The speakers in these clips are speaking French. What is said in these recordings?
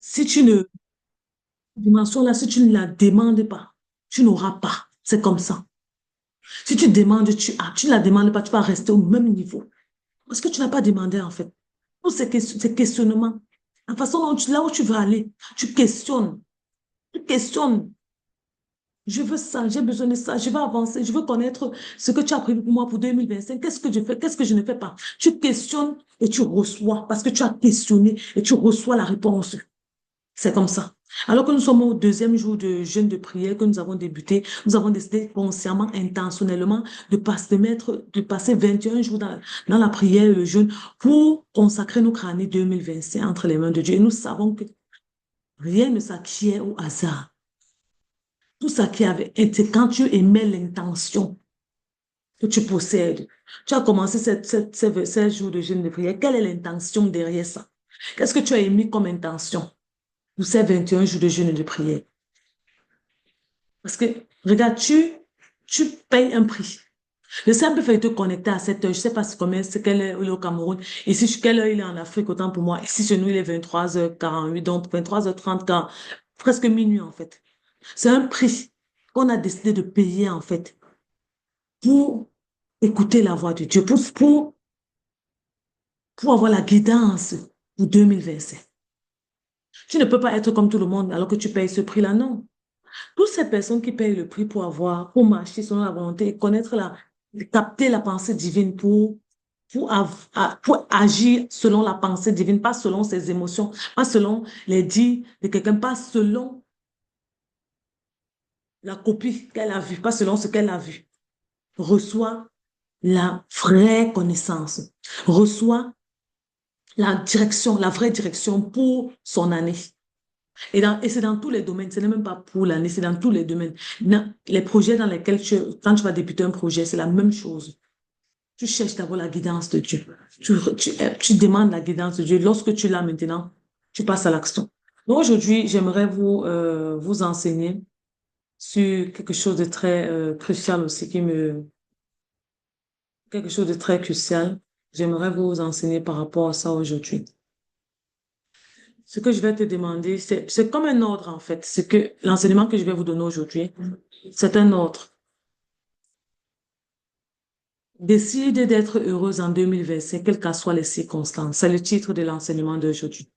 Si tu ne, dimension là, si tu ne la demandes pas, tu n'auras pas. C'est comme ça. Si tu demandes, tu as. Tu ne la demandes pas, tu vas rester au même niveau. Parce que tu n'as pas demandé, en fait. Tous ces questionnements, la façon dont là où tu veux aller, tu questionnes. Tu questionnes. Je veux ça, j'ai besoin de ça, je veux avancer, je veux connaître ce que tu as prévu pour moi pour 2025. Qu'est-ce que je fais, qu'est-ce que je ne fais pas? Tu questionnes et tu reçois parce que tu as questionné et tu reçois la réponse. C'est comme ça. Alors que nous sommes au deuxième jour de jeûne de prière que nous avons débuté, nous avons décidé consciemment, intentionnellement de passer 21 jours dans la prière et le jeûne pour consacrer notre année 2025 entre les mains de Dieu. Et nous savons que rien ne s'acquiert au hasard. Tout ça qui avait été quand tu émets l'intention que tu possèdes. Tu as commencé ces jours de jeûne de prière. Quelle est l'intention derrière ça? Qu'est-ce que tu as émis comme intention pour ces 21 jours de jeûne de prière? Parce que, regarde, tu payes un prix. Le simple fait de te connecter à cette heure, je ne sais pas combien, c'est quelle heure il est au Cameroun. Ici, quelle heure il est en Afrique, autant pour moi. Ici, chez nous, il est 23h48, donc 23h30, presque minuit, en fait. C'est un prix qu'on a décidé de payer, en fait, pour écouter la voix de Dieu, pour avoir la guidance pour 2025. Tu ne peux pas être comme tout le monde alors que tu payes ce prix-là, non. Toutes ces personnes qui payent le prix pour marcher selon la volonté, capter la pensée divine pour agir selon la pensée divine, pas selon ses émotions, pas selon les dits de quelqu'un, pas selon la copie qu'elle a vue, pas selon ce qu'elle a vu. Reçoit la vraie connaissance, reçoit la direction, la vraie direction pour son année. Et c'est dans tous les domaines, ce n'est même pas pour l'année, c'est dans tous les domaines. Les projets dans lesquels quand tu vas débuter un projet, c'est la même chose. Tu cherches d'abord la guidance de Dieu. Tu demandes la guidance de Dieu. Lorsque tu l'as maintenant, tu passes à l'action. Donc aujourd'hui, j'aimerais vous enseigner sur quelque chose de très crucial aussi, quelque chose de très crucial. J'aimerais vous enseigner par rapport à ça aujourd'hui. Ce que je vais te demander, c'est comme un ordre en fait. L'enseignement que je vais vous donner aujourd'hui, c'est un ordre. Décide d'être heureuse en 2025, quelles qu'en soient les circonstances. C'est le titre de l'enseignement d'aujourd'hui.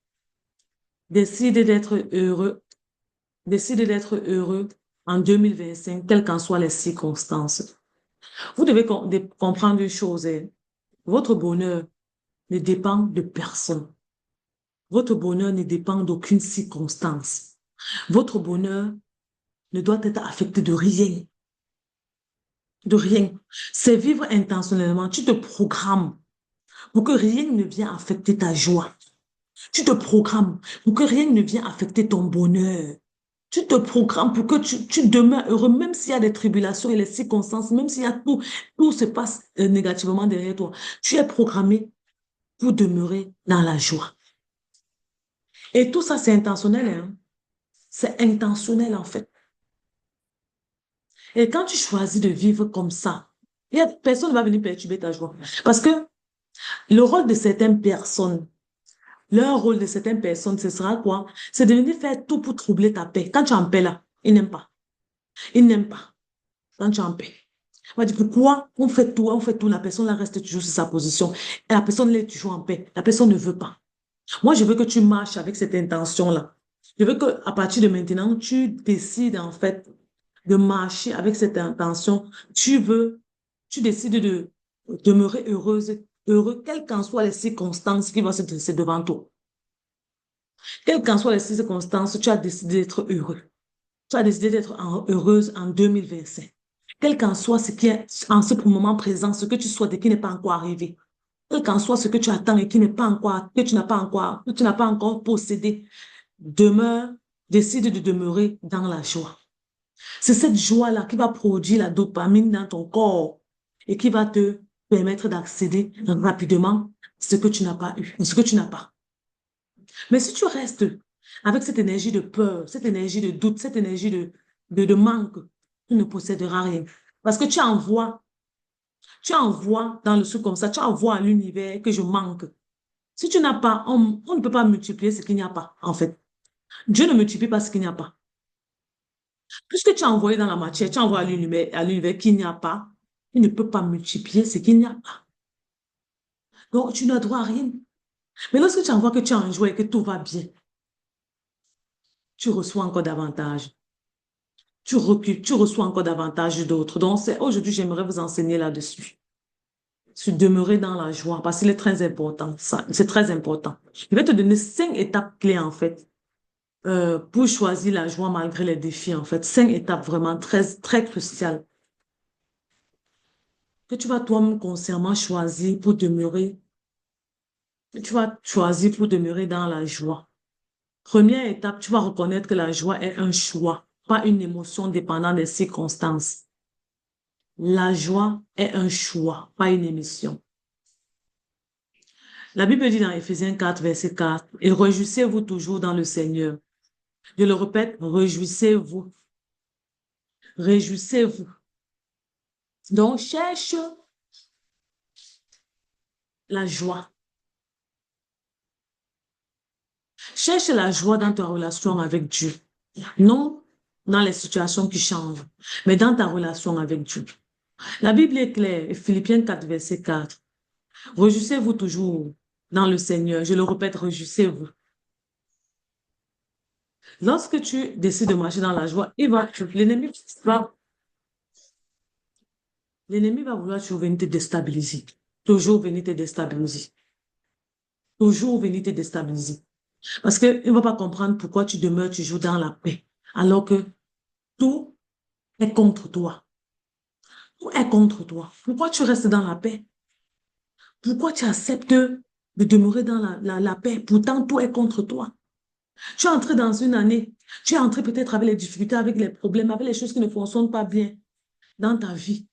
Décide d'être heureux, décide d'être heureux en 2025, quelles qu'en soient les circonstances. Vous devez comprendre une chose, hein. Votre bonheur ne dépend de personne. Votre bonheur ne dépend d'aucune circonstance. Votre bonheur ne doit être affecté de rien. De rien. C'est vivre intentionnellement. Tu te programmes pour que rien ne vienne affecter ta joie. Tu te programmes pour que rien ne vienne affecter ton bonheur. Tu te programmes pour que tu demeures heureux, même s'il y a des tribulations et les circonstances, même s'il y a tout se passe négativement derrière toi. Tu es programmé pour demeurer dans la joie. Et tout ça, c'est intentionnel, hein? C'est intentionnel, en fait. Et quand tu choisis de vivre comme ça, personne ne va venir perturber ta joie. Parce que le rôle de certaines personnes, leur rôle de certaines personnes, ce sera quoi? C'est de venir faire tout pour troubler ta paix. Quand tu es en paix là, ils n'aiment pas. Ils n'aiment pas quand tu es en paix. On va dire pourquoi on fait tout, la personne là reste toujours sur sa position. Et la personne là est toujours en paix. La personne ne veut pas. Moi, je veux que tu marches avec cette intention-là. Je veux qu'à partir de maintenant, tu décides en fait de marcher avec cette intention. Tu décides de demeurer heureux, quelles qu'en soient les circonstances qui vont se dresser devant toi. Quelles qu'en soient les circonstances, tu as décidé d'être heureux. Tu as décidé d'être heureuse en 2025. Quel qu'en soit ce qui est en ce moment présent, ce que tu souhaites et qui n'est pas encore arrivé. Quel qu'en soit ce que tu attends et qui n'est pas encore, que tu n'as pas encore possédé. Demeure, décide de demeurer dans la joie. C'est cette joie-là qui va produire la dopamine dans ton corps et qui va te permettre d'accéder rapidement à ce que tu n'as pas eu, à ce que tu n'as pas. Mais si tu restes avec cette énergie de peur, cette énergie de doute, cette énergie de manque, tu ne posséderas rien. Parce que tu envoies dans le truc comme ça, tu envoies à l'univers que je manque. Si tu n'as pas, on ne peut pas multiplier ce qu'il n'y a pas, en fait. Dieu ne multiplie pas ce qu'il n'y a pas. Puisque tu as envoyé dans la matière, tu as envoyé à l'univers qu'il n'y a pas, il ne peut pas multiplier ce qu'il n'y a pas. Donc, tu n'as droit à rien. Mais lorsque tu envoies que tu as un joie et que tout va bien, tu reçois encore davantage. Tu recules, tu reçois encore davantage d'autres. Donc, aujourd'hui, j'aimerais vous enseigner là-dessus. Sur demeurer dans la joie, parce qu'il est très important. Ça, c'est très important. Je vais te donner 5 étapes clés, en fait, pour choisir la joie malgré les défis, en fait. 5 étapes vraiment très, très cruciales que tu vas toi-même consciemment choisir pour demeurer, que tu vas choisir pour demeurer dans la joie. Première étape, tu vas reconnaître que la joie est un choix, pas une émotion dépendant des circonstances. La joie est un choix, pas une émission. La Bible dit dans Éphésiens 4, verset 4, et réjouissez-vous toujours dans le Seigneur. Je le répète, réjouissez-vous. Réjouissez-vous. Donc, cherche la joie. Cherche la joie dans ta relation avec Dieu. Non dans les situations qui changent, mais dans ta relation avec Dieu. La Bible est claire, Philippiens 4, verset 4. Réjouissez-vous toujours dans le Seigneur. Je le répète, réjouissez-vous. Lorsque tu décides de marcher dans la joie, l'ennemi va vouloir toujours venir te déstabiliser. Toujours venir te déstabiliser. Toujours venir te déstabiliser. Parce qu'il ne va pas comprendre pourquoi tu demeures toujours dans la paix, alors que tout est contre toi. Tout est contre toi. Pourquoi tu restes dans la paix? Pourquoi tu acceptes de demeurer dans la paix? Pourtant, tout est contre toi. Tu es entré dans une année. Tu es entré peut-être avec les difficultés, avec les problèmes, avec les choses qui ne fonctionnent pas bien dans ta vie.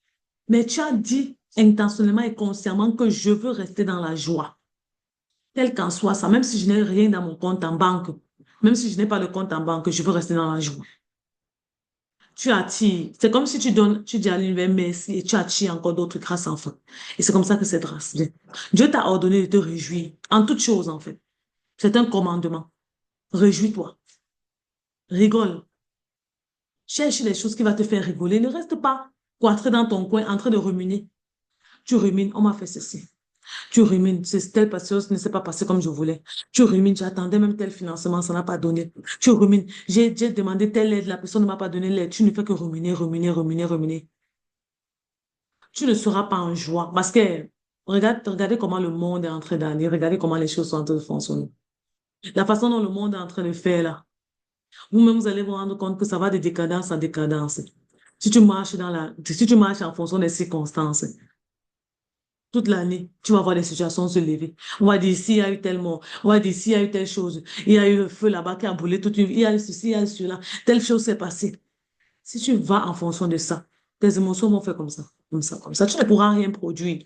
Mais tu as dit intentionnellement et consciemment que je veux rester dans la joie. Tel qu'en soit ça, même si je n'ai rien dans mon compte en banque, même si je n'ai pas de compte en banque, je veux rester dans la joie. Tu attires. C'est comme si tu donnes, tu dis à l'univers merci et tu attires encore d'autres grâces en fait. Et c'est comme ça que cette grâce vient. Dieu t'a ordonné de te réjouir en toutes choses en fait. C'est un commandement. Réjouis-toi. Rigole. Cherche les choses qui vont te faire rigoler. Ne reste pas cloîtré dans ton coin en train de ruminer. Tu rumines, on m'a fait ceci. Tu rumines, telle chose ne s'est pas passé comme je voulais. Tu rumines, j'attendais même tel financement, ça n'a pas donné. Tu rumines, j'ai demandé telle aide, la personne ne m'a pas donné l'aide. Tu ne fais que ruminer, ruminer, ruminer, ruminer. Tu ne seras pas en joie parce que regardez comment le monde est en train d'aller, regardez comment les choses sont en train de fonctionner. La façon dont le monde est en train de faire là, vous-même vous allez vous rendre compte que ça va de décadence en décadence. Si tu marches en fonction des circonstances, toute l'année, tu vas voir des situations se lever. On va dire ici, il y a eu tel mort. On va dire ici, il y a eu telle chose. Il y a eu le feu là-bas qui a brûlé toute une... Il y a eu ceci, il y a eu cela. Telle chose s'est passée. Si tu vas en fonction de ça, tes émotions vont faire comme ça, comme ça, comme ça. Tu ne pourras rien produire.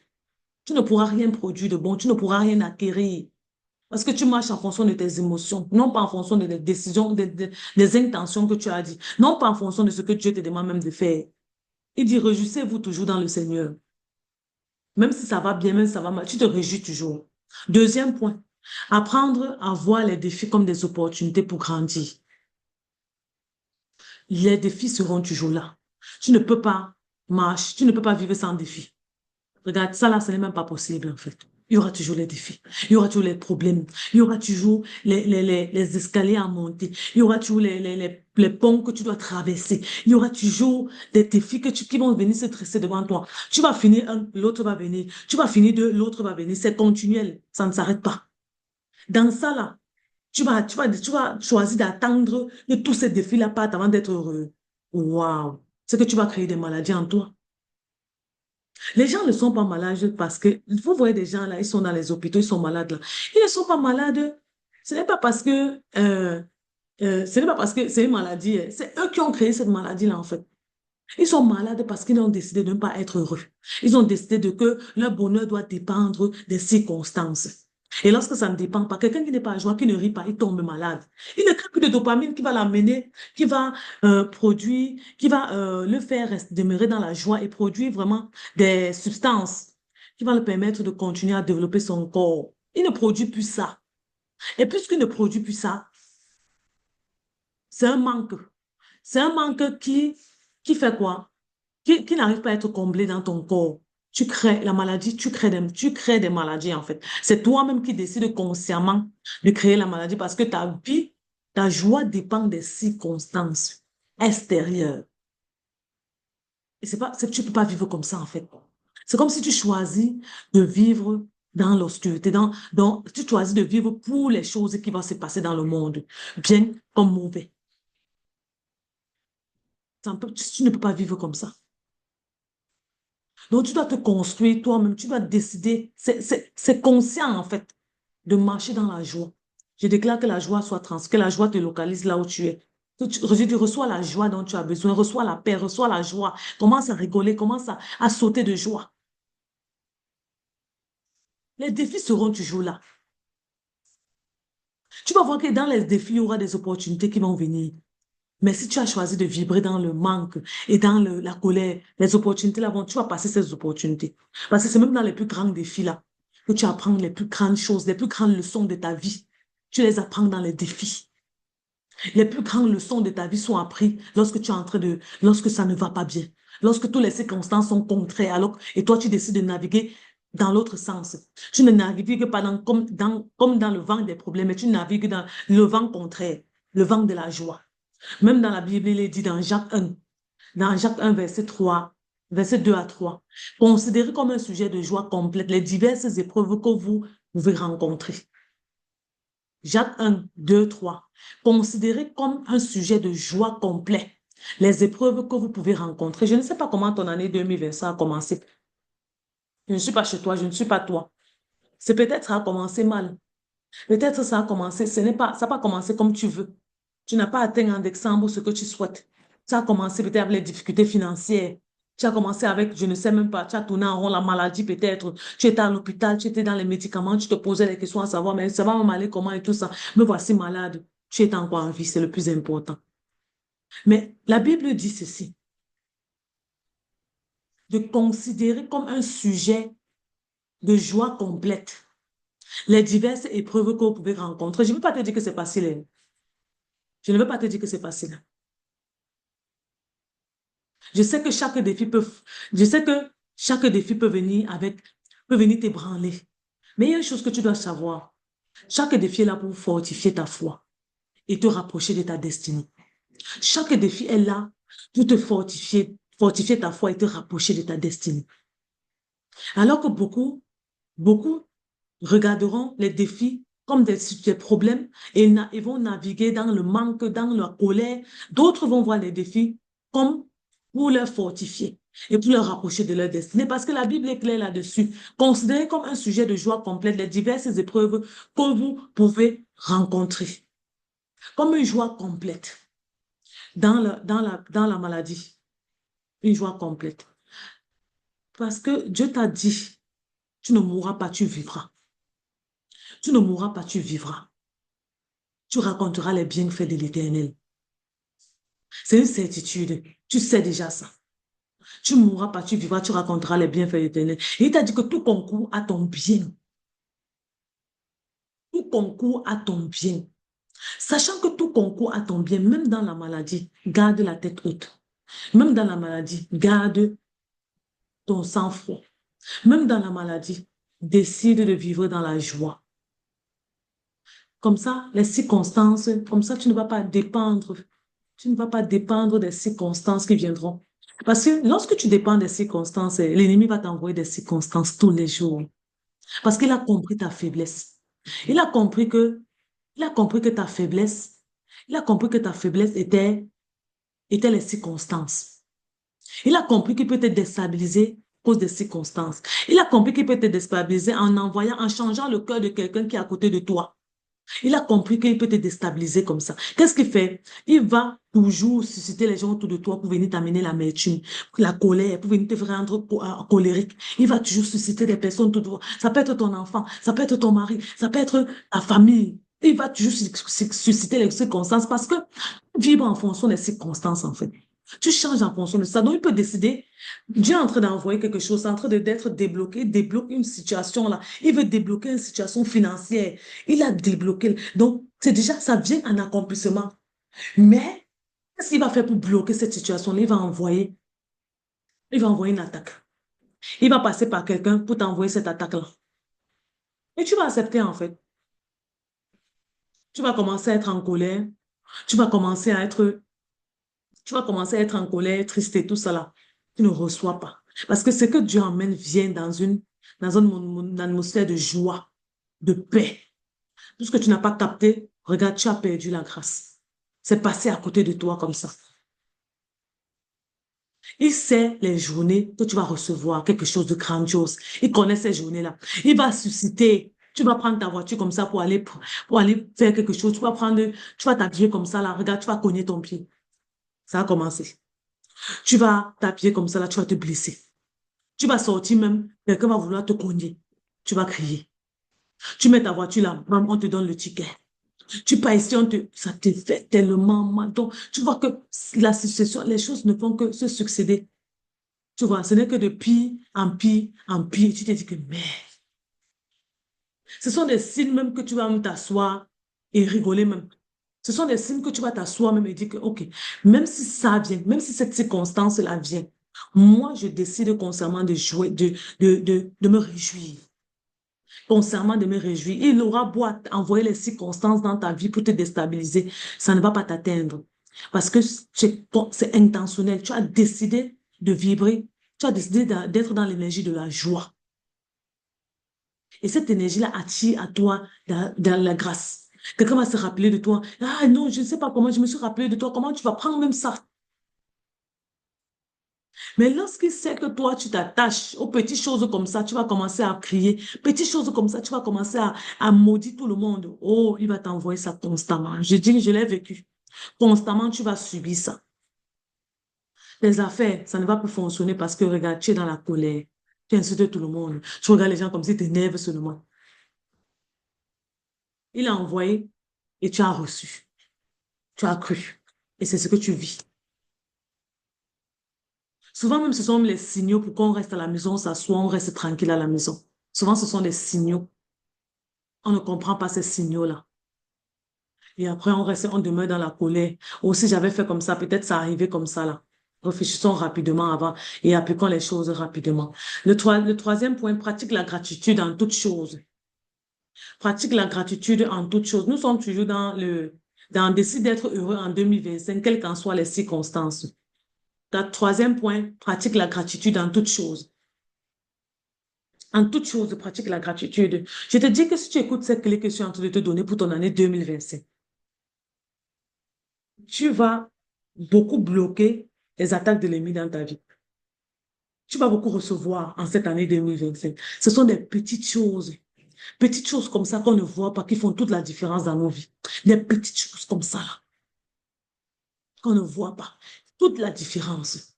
Tu ne pourras rien produire de bon. Tu ne pourras rien acquérir. Parce que tu marches en fonction de tes émotions, non pas en fonction des décisions, des intentions que tu as dit, non pas en fonction de ce que Dieu te demande même de faire. Il dit, réjouissez-vous toujours dans le Seigneur. Même si ça va bien, même si ça va mal, tu te réjouis toujours. Deuxième point, apprendre à voir les défis comme des opportunités pour grandir. Les défis seront toujours là. Tu ne peux pas marcher, tu ne peux pas vivre sans défis. Regarde, ça là, ce n'est même pas possible en fait. Il y aura toujours les défis, il y aura toujours les problèmes, il y aura toujours les escaliers à monter, il y aura toujours les ponts que tu dois traverser, il y aura toujours des défis qui vont venir se dresser devant toi. Tu vas finir un, l'autre va venir, tu vas finir deux, l'autre va venir. C'est continuel, ça ne s'arrête pas. Dans ça là, tu vas choisir d'attendre de tous ces défis-là pas avant d'être heureux. Waouh! C'est que tu vas créer des maladies en toi. Les gens ne sont pas malades parce que, vous voyez des gens là, ils sont dans les hôpitaux, ils sont malades là. Ils ne sont pas malades. Ce n'est pas parce que, ce n'est pas parce que c'est une maladie. C'est eux qui ont créé cette maladie-là, en fait. Ils sont malades parce qu'ils ont décidé de ne pas être heureux. Ils ont décidé de que leur bonheur doit dépendre des circonstances. Et lorsque ça ne dépend pas, quelqu'un qui n'est pas joyeux, qui ne rit pas, il tombe malade. Il ne crée plus de dopamine qui va l'amener, qui va produire, qui va le faire demeurer dans la joie et produire vraiment des substances qui vont le permettre de continuer à développer son corps. Il ne produit plus ça. Et puisqu'il ne produit plus ça, C'est un manque. C'est un manque qui fait quoi? Qui n'arrive pas à être comblé dans ton corps. Tu crées la maladie, tu crées des maladies en fait. C'est toi-même qui décides consciemment de créer la maladie parce que ta vie, ta joie dépend des circonstances extérieures. Et tu peux pas vivre comme ça en fait. C'est comme si tu choisis de vivre dans l'obscurité, tu choisis de vivre pour les choses qui vont se passer dans le monde, bien comme mauvais. Tu ne peux pas vivre comme ça. Donc, tu dois te construire toi-même, tu dois décider, c'est conscient en fait, de marcher dans la joie. Je déclare que la joie soit que la joie te localise là où tu es. Tu reçois la joie dont tu as besoin, reçois la paix, reçois la joie, commence à rigoler, commence à sauter de joie. Les défis seront toujours là. Tu vas voir que dans les défis, il y aura des opportunités qui vont venir. Mais si tu as choisi de vibrer dans le manque et dans la colère, les opportunités là, tu vas passer ces opportunités. Parce que c'est même dans les plus grands défis là que tu apprends les plus grandes choses, les plus grandes leçons de ta vie. Tu les apprends dans les défis. Les plus grandes leçons de ta vie sont apprises lorsque ça ne va pas bien. Lorsque toutes les circonstances sont contraires, et toi tu décides de naviguer dans l'autre sens. Tu ne navigues pas comme dans le vent des problèmes, mais tu navigues dans le vent contraire, le vent de la joie. Même dans la Bible, il est dit dans Jacques 1, verset 3, verset 2 à 3, considérez comme un sujet de joie complète les diverses épreuves que vous pouvez rencontrer. Jacques 1, 2, 3, considérez comme un sujet de joie complet les épreuves que vous pouvez rencontrer. Je ne sais pas comment ton année 2025 a commencé. Je ne suis pas chez toi, je ne suis pas toi. C'est peut-être ça a commencé mal. Peut-être ça a commencé, ça n'a pas commencé comme tu veux. Tu n'as pas atteint en décembre ce que tu souhaites. Ça a commencé peut-être avec les difficultés financières. Tu as commencé avec, je ne sais même pas, tu as tourné en rond la maladie peut-être. Tu étais à l'hôpital, tu étais dans les médicaments, tu te posais des questions à savoir, mais ça va m'aller comment et tout ça. Me voici malade. Tu es encore en vie, c'est le plus important. Mais la Bible dit ceci, de considérer comme un sujet de joie complète les diverses épreuves que vous pouvez rencontrer. Je ne veux pas te dire que c'est facile, hein. Je ne veux pas te dire que c'est facile. Je sais que je sais que chaque défi peut venir t'ébranler. Mais il y a une chose que tu dois savoir. Chaque défi est là pour fortifier ta foi et te rapprocher de ta destinée. Chaque défi est là pour te fortifier ta foi et te rapprocher de ta destinée. Alors que beaucoup regarderont les défis comme des problèmes et ils vont naviguer dans le manque, dans la colère. D'autres vont voir les défis comme pour leur fortifier et pour leur rapprocher de leur destinée. Parce que la Bible est claire là-dessus. Considérez comme un sujet de joie complète les diverses épreuves que vous pouvez rencontrer. Comme une joie complète dans la maladie. Une joie complète. Parce que Dieu t'a dit, tu ne mourras pas, tu vivras. Tu ne mourras pas, tu vivras. Tu raconteras les bienfaits de l'Éternel. C'est une certitude. Tu sais déjà ça. Tu ne mourras pas, tu vivras, tu raconteras les bienfaits de l'Éternel. Et il t'a dit que tout concourt à ton bien. Tout concourt à ton bien. Sachant que tout concourt à ton bien, même dans la maladie, garde la tête haute. Même dans la maladie, garde ton sang-froid. Même dans la maladie, décide de vivre dans la joie. Comme ça, les circonstances, comme ça, tu ne vas pas dépendre. Tu ne vas pas dépendre des circonstances qui viendront. Parce que lorsque tu dépends des circonstances, l'ennemi va t'envoyer des circonstances tous les jours. Parce qu'il a compris ta faiblesse. Il a compris que, il a compris que ta faiblesse, il a compris que ta faiblesse était les circonstances. Il a compris qu'il peut te déstabiliser à cause des circonstances. Il a compris qu'il peut te déstabiliser en changeant le cœur de quelqu'un qui est à côté de toi. Il a compris qu'il peut te déstabiliser comme ça. Qu'est-ce qu'il fait? Il va toujours susciter les gens autour de toi pour venir t'amener l'amertume, la colère, pour venir te rendre colérique. Il va toujours susciter des personnes autour de toi. Ça peut être ton enfant, ça peut être ton mari, ça peut être ta famille. Il va toujours susciter les circonstances parce que vivre en fonction des circonstances, en fait. Tu changes en fonction de ça. Donc, il peut décider, Dieu est en train d'envoyer quelque chose, en train d'être débloqué, débloque une situation là. Il veut débloquer une situation financière. Il a débloqué. Donc, c'est déjà, ça vient en accomplissement. Mais, qu'est-ce qu'il va faire pour bloquer cette situation-là? Il va envoyer une attaque. Il va passer par quelqu'un pour t'envoyer cette attaque-là. Et tu vas accepter, en fait. Tu vas commencer à être en colère. Tu vas commencer à être, tu vas commencer à être en colère, triste et tout ça là. Tu ne reçois pas. Parce que ce que Dieu emmène vient dans une atmosphère de joie, de paix. Tout ce que tu n'as pas capté, regarde, tu as perdu la grâce. C'est passé à côté de toi comme ça. Il sait les journées que tu vas recevoir quelque chose de grandiose. Il connaît ces journées-là. Il va susciter. Tu vas prendre ta voiture comme ça pour aller faire quelque chose. Tu vas t'habiller comme ça, là. Regarde, tu vas cogner ton pied. Ça a commencé. Tu vas t'habiller comme ça, là, tu vas te blesser. Tu vas sortir même, quelqu'un va vouloir te cogner. Tu vas crier. Tu mets ta voiture là, bam, on te donne le ticket. Tu pars ici, ça te fait tellement mal. Donc, tu vois que la succession, les choses ne font que se succéder. Tu vois, ce n'est que de pire en pire en pire. Tu te dis que, mais, ce sont des signes même que tu vas même t'asseoir et rigoler même. Ce sont des signes que tu vas t'asseoir même et dire que, OK, même si ça vient, même si cette circonstance-là vient, moi, je décide consciemment de jouer, de me réjouir. Consciemment de me réjouir. Il aura beau envoyer les circonstances dans ta vie pour te déstabiliser, ça ne va pas t'atteindre. Parce que c'est intentionnel. Tu as décidé de vibrer. Tu as décidé d'être dans l'énergie de la joie. Et cette énergie-là attire à toi dans la grâce. Quelqu'un va se rappeler de toi. Ah non, je ne sais pas comment je me suis rappelé de toi. Comment tu vas prendre même ça? Mais lorsqu'il sait que toi, tu t'attaches aux petites choses comme ça, tu vas commencer à crier. Petites choses comme ça, tu vas commencer à maudire tout le monde. Oh, il va t'envoyer ça constamment. Je dis, je l'ai vécu. Constamment, tu vas subir ça. Les affaires, ça ne va plus fonctionner parce que, regarde, tu es dans la colère. Tu insultes tout le monde. Tu regardes les gens comme si tu t'énerves seulement. Il a envoyé et tu as reçu. Tu as cru. Et c'est ce que tu vis. Souvent même, ce sont les signaux pour qu'on reste à la maison, on s'assoit, on reste tranquille à la maison. Souvent, ce sont des signaux. On ne comprend pas ces signaux-là. Et après, on demeure dans la colère. Ou si j'avais fait comme ça, peut-être ça arrivait comme ça, là. Réfléchissons rapidement avant et appliquons les choses rapidement. Le troisième point, pratique la gratitude en toutes choses. Pratique la gratitude en toutes choses. Nous sommes toujours dans décide d'être heureux en 2025, quelles qu'en soient les circonstances. Troisième point, pratique la gratitude en toutes choses. En toute chose, pratique la gratitude. Je te dis que si tu écoutes cette clé que je suis en train de te donner pour ton année 2025, tu vas beaucoup bloquer les attaques de l'ennemi dans ta vie. Tu vas beaucoup recevoir en cette année 2025. Ce sont des petites choses comme ça qu'on ne voit pas, qui font toute la différence dans nos vies. Des petites choses comme ça, là, qu'on ne voit pas. Toute la différence.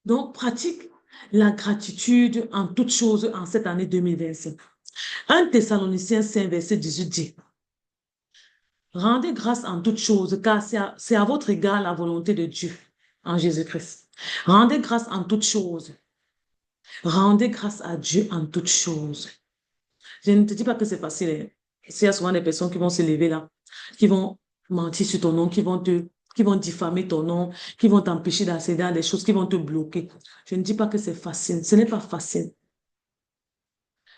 Donc, pratique la gratitude en toutes choses en cette année 2025. 1 Thessaloniciens 5, verset 18 dit, rendez grâce en toutes choses, car c'est à votre égard la volonté de Dieu en Jésus-Christ. Rendez grâce en toutes choses. Rendez grâce à Dieu en toutes choses. Je ne te dis pas que c'est facile, hein. Il y a souvent des personnes qui vont se lever là, qui vont mentir sur ton nom, qui vont diffamer ton nom, qui vont t'empêcher d'accéder à des choses, qui vont te bloquer. Je ne dis pas que c'est facile. Ce n'est pas facile.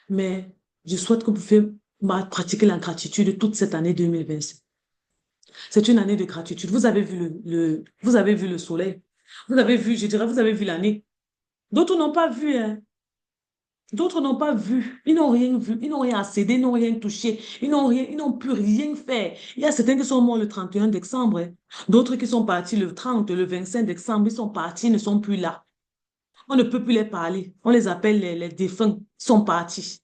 Mais je souhaite que vous puissiez pratiquer la gratitude toute cette année 2025. C'est une année de gratitude. Vous avez vu vous avez vu le soleil. Vous avez vu, je dirais, vous avez vu l'année. D'autres n'ont pas vu, hein. D'autres n'ont pas vu. Ils n'ont rien vu. Ils n'ont rien accédé, ils n'ont rien touché. Ils n'ont plus rien fait. Il y a certains qui sont morts le 31 décembre, hein. D'autres qui sont partis le 30, le 25 décembre. Ils sont partis, ils ne sont plus là. On ne peut plus les parler. On les appelle les défunts. Ils sont partis.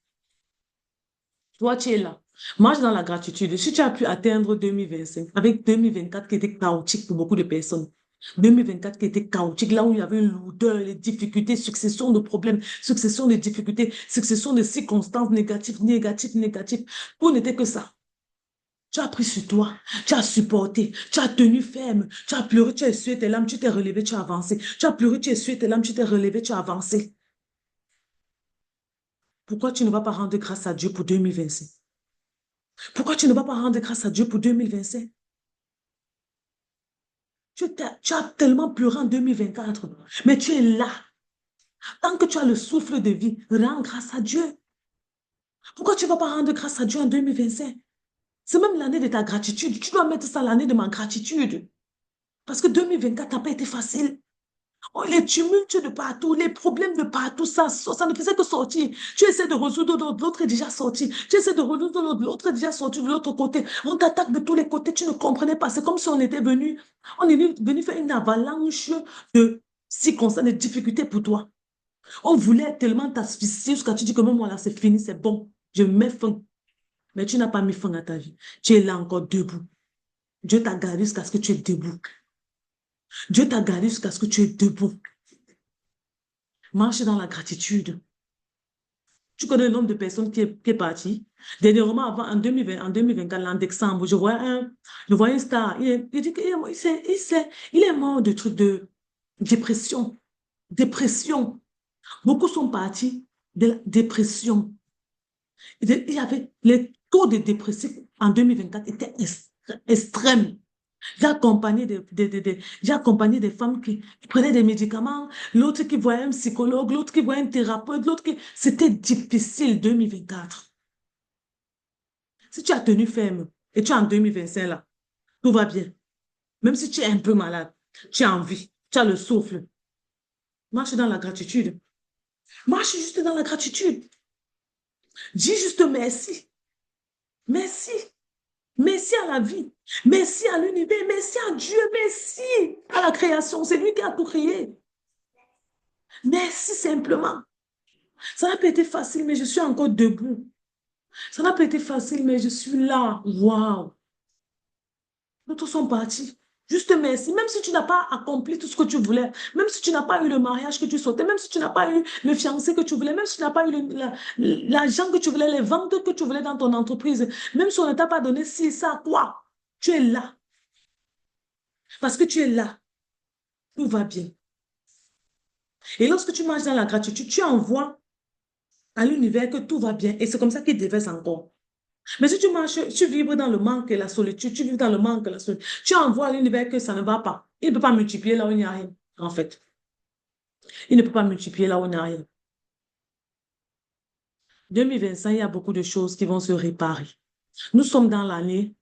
Toi, tu es là. Marche dans la gratitude. Si tu as pu atteindre 2025, avec 2024 qui était chaotique pour beaucoup de personnes, 2024 qui était chaotique, là où il y avait une lourdeur, les difficultés, succession de problèmes, succession de difficultés, succession de circonstances négatives, négatives, négatives. Tout n'était que ça. Tu as pris sur toi, tu as supporté, tu as tenu ferme, tu as pleuré, tu as essuyé tes larmes, tu t'es relevé, tu as avancé. Tu as pleuré, tu as essuyé tes larmes, tu t'es relevé, tu as avancé. Pourquoi tu ne vas pas rendre grâce à Dieu pour 2025? Pourquoi tu ne vas pas rendre grâce à Dieu pour 2025? Tu as tellement pleuré en 2024, mais tu es là. Tant que tu as le souffle de vie, rends grâce à Dieu. Pourquoi tu ne vas pas rendre grâce à Dieu en 2025? C'est même l'année de ta gratitude. Tu dois mettre ça l'année de ma gratitude. Parce que 2024 n'a pas été facile. Oh, les tumultes de partout, les problèmes de partout, ça ne faisait que sortir. Tu essaies de résoudre l'autre est déjà sorti. Tu essaies de résoudre l'autre est déjà sorti de l'autre côté. On t'attaque de tous les côtés, tu ne comprenais pas. C'est comme si on est venu faire une avalanche de circonstances, de difficultés pour toi. On voulait tellement t'asphyxier jusqu'à tu dis que même voilà, c'est fini, c'est bon. Je mets fin. Mais tu n'as pas mis fin à ta vie. Tu es là encore debout. Dieu t'a gardé jusqu'à ce que tu es debout. Dieu t'a gardé jusqu'à ce que tu es debout. Marche dans la gratitude. Tu connais le nombre de personnes qui est parti. Dernièrement, avant, en 2024, en décembre, je voyais un star. Il dit qu'il est mort de trucs de dépression. Dépression. Beaucoup sont partis de la dépression. Il y avait les taux de dépressifs en 2024 étaient extrêmes. J'ai accompagné des femmes qui prenaient des médicaments, l'autre qui voyait un psychologue, l'autre qui voyait un thérapeute, l'autre qui... C'était difficile 2024. Si tu as tenu ferme et tu es en 2025 là, tout va bien. Même si tu es un peu malade, tu as envie, tu as le souffle. Marche dans la gratitude. Marche juste dans la gratitude. Dis juste merci. Merci. Merci à la vie. Merci à l'univers. Merci à Dieu. Merci à la création. C'est lui qui a tout créé. Merci simplement. Ça n'a pas été facile, mais je suis encore debout. Ça n'a pas été facile, mais je suis là. Waouh. Nous tous sommes partis. Juste merci. Même si tu n'as pas accompli tout ce que tu voulais, même si tu n'as pas eu le mariage que tu souhaitais, même si tu n'as pas eu le fiancé que tu voulais, même si tu n'as pas eu l'argent que tu voulais, les ventes que tu voulais dans ton entreprise, même si on ne t'a pas donné ci, ça, quoi, tu es là. Parce que tu es là. Tout va bien. Et lorsque tu marches dans la gratitude, tu envoies à l'univers que tout va bien. Et c'est comme ça qu'il déverse encore. Mais si tu marches, tu vibres dans le manque et la solitude, tu vis dans le manque et la solitude, tu envoies à l'univers que ça ne va pas. Il ne peut pas multiplier là où il n'y a rien, en fait. Il ne peut pas multiplier là où il n'y a rien. 2025, il y a beaucoup de choses qui vont se réparer. Nous sommes dans l'année,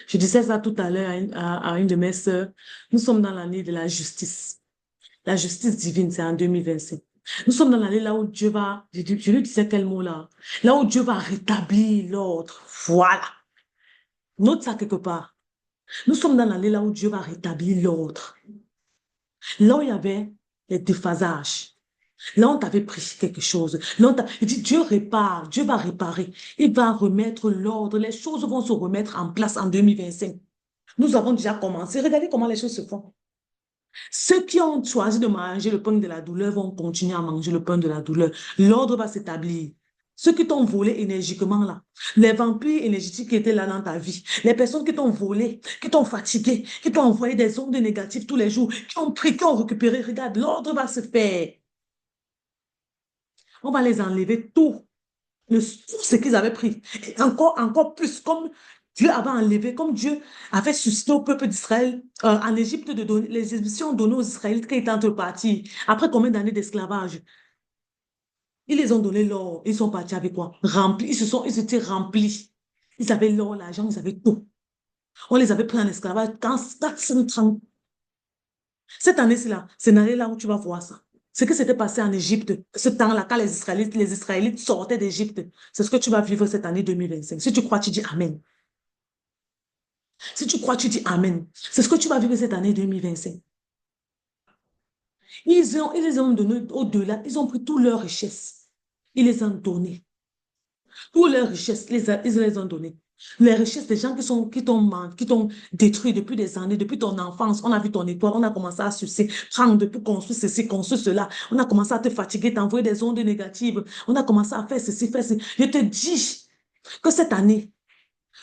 je disais ça tout à l'heure à une de mes sœurs, nous sommes dans l'année de la justice. La justice divine, c'est en 2025. Nous sommes dans l'année là où Dieu va, je lui disais quel mot là, là où Dieu va rétablir l'ordre. Voilà. Note ça quelque part. Nous sommes dans l'année là où Dieu va rétablir l'ordre. Là où il y avait les déphasages. Là, on t'avait pris quelque chose. Là, il dit, Dieu répare, Dieu va réparer. Il va remettre l'ordre. Les choses vont se remettre en place en 2025. Nous avons déjà commencé. Regardez comment les choses se font. Ceux qui ont choisi de manger le pain de la douleur vont continuer à manger le pain de la douleur. L'ordre va s'établir. Ceux qui t'ont volé énergiquement là, les vampires énergétiques qui étaient là dans ta vie, les personnes qui t'ont volé, qui t'ont fatigué, qui t'ont envoyé des ondes négatives tous les jours, qui ont pris, qui ont récupéré, regarde, l'ordre va se faire. On va les enlever tout ce qu'ils avaient pris. Et encore plus, comme Dieu avait enlevé, comme Dieu avait suscité au peuple d'Israël en Égypte de donner, les Égyptiens ont donné aux Israélites qui étaient en train de partir. Après combien d'années d'esclavage? Ils les ont donné l'or. Ils sont partis avec quoi? Remplis. Ils étaient remplis. Ils avaient l'or, l'argent, ils avaient tout. On les avait pris en esclavage dans 430. Cette année, c'est l'année là où tu vas voir ça. Ce qui s'était passé en Égypte, ce temps-là, quand les Israélites sortaient d'Égypte, c'est ce que tu vas vivre cette année 2025. Si tu crois, tu dis Amen. Si tu crois, tu dis Amen. C'est ce que tu vas vivre cette année 2025. Ils les ont donné au-delà, ils ont pris toutes leurs richesses. Ils les ont données. Toutes leurs richesses, ils les ont données. Les richesses des gens qui t'ont détruit depuis des années, depuis ton enfance. On a vu ton étoile, on a commencé à sucer, prendre depuis construire ceci, construire cela. On a commencé à te fatiguer, t'envoyer des ondes négatives. On a commencé à faire ceci, faire ceci. Je te dis que cette année,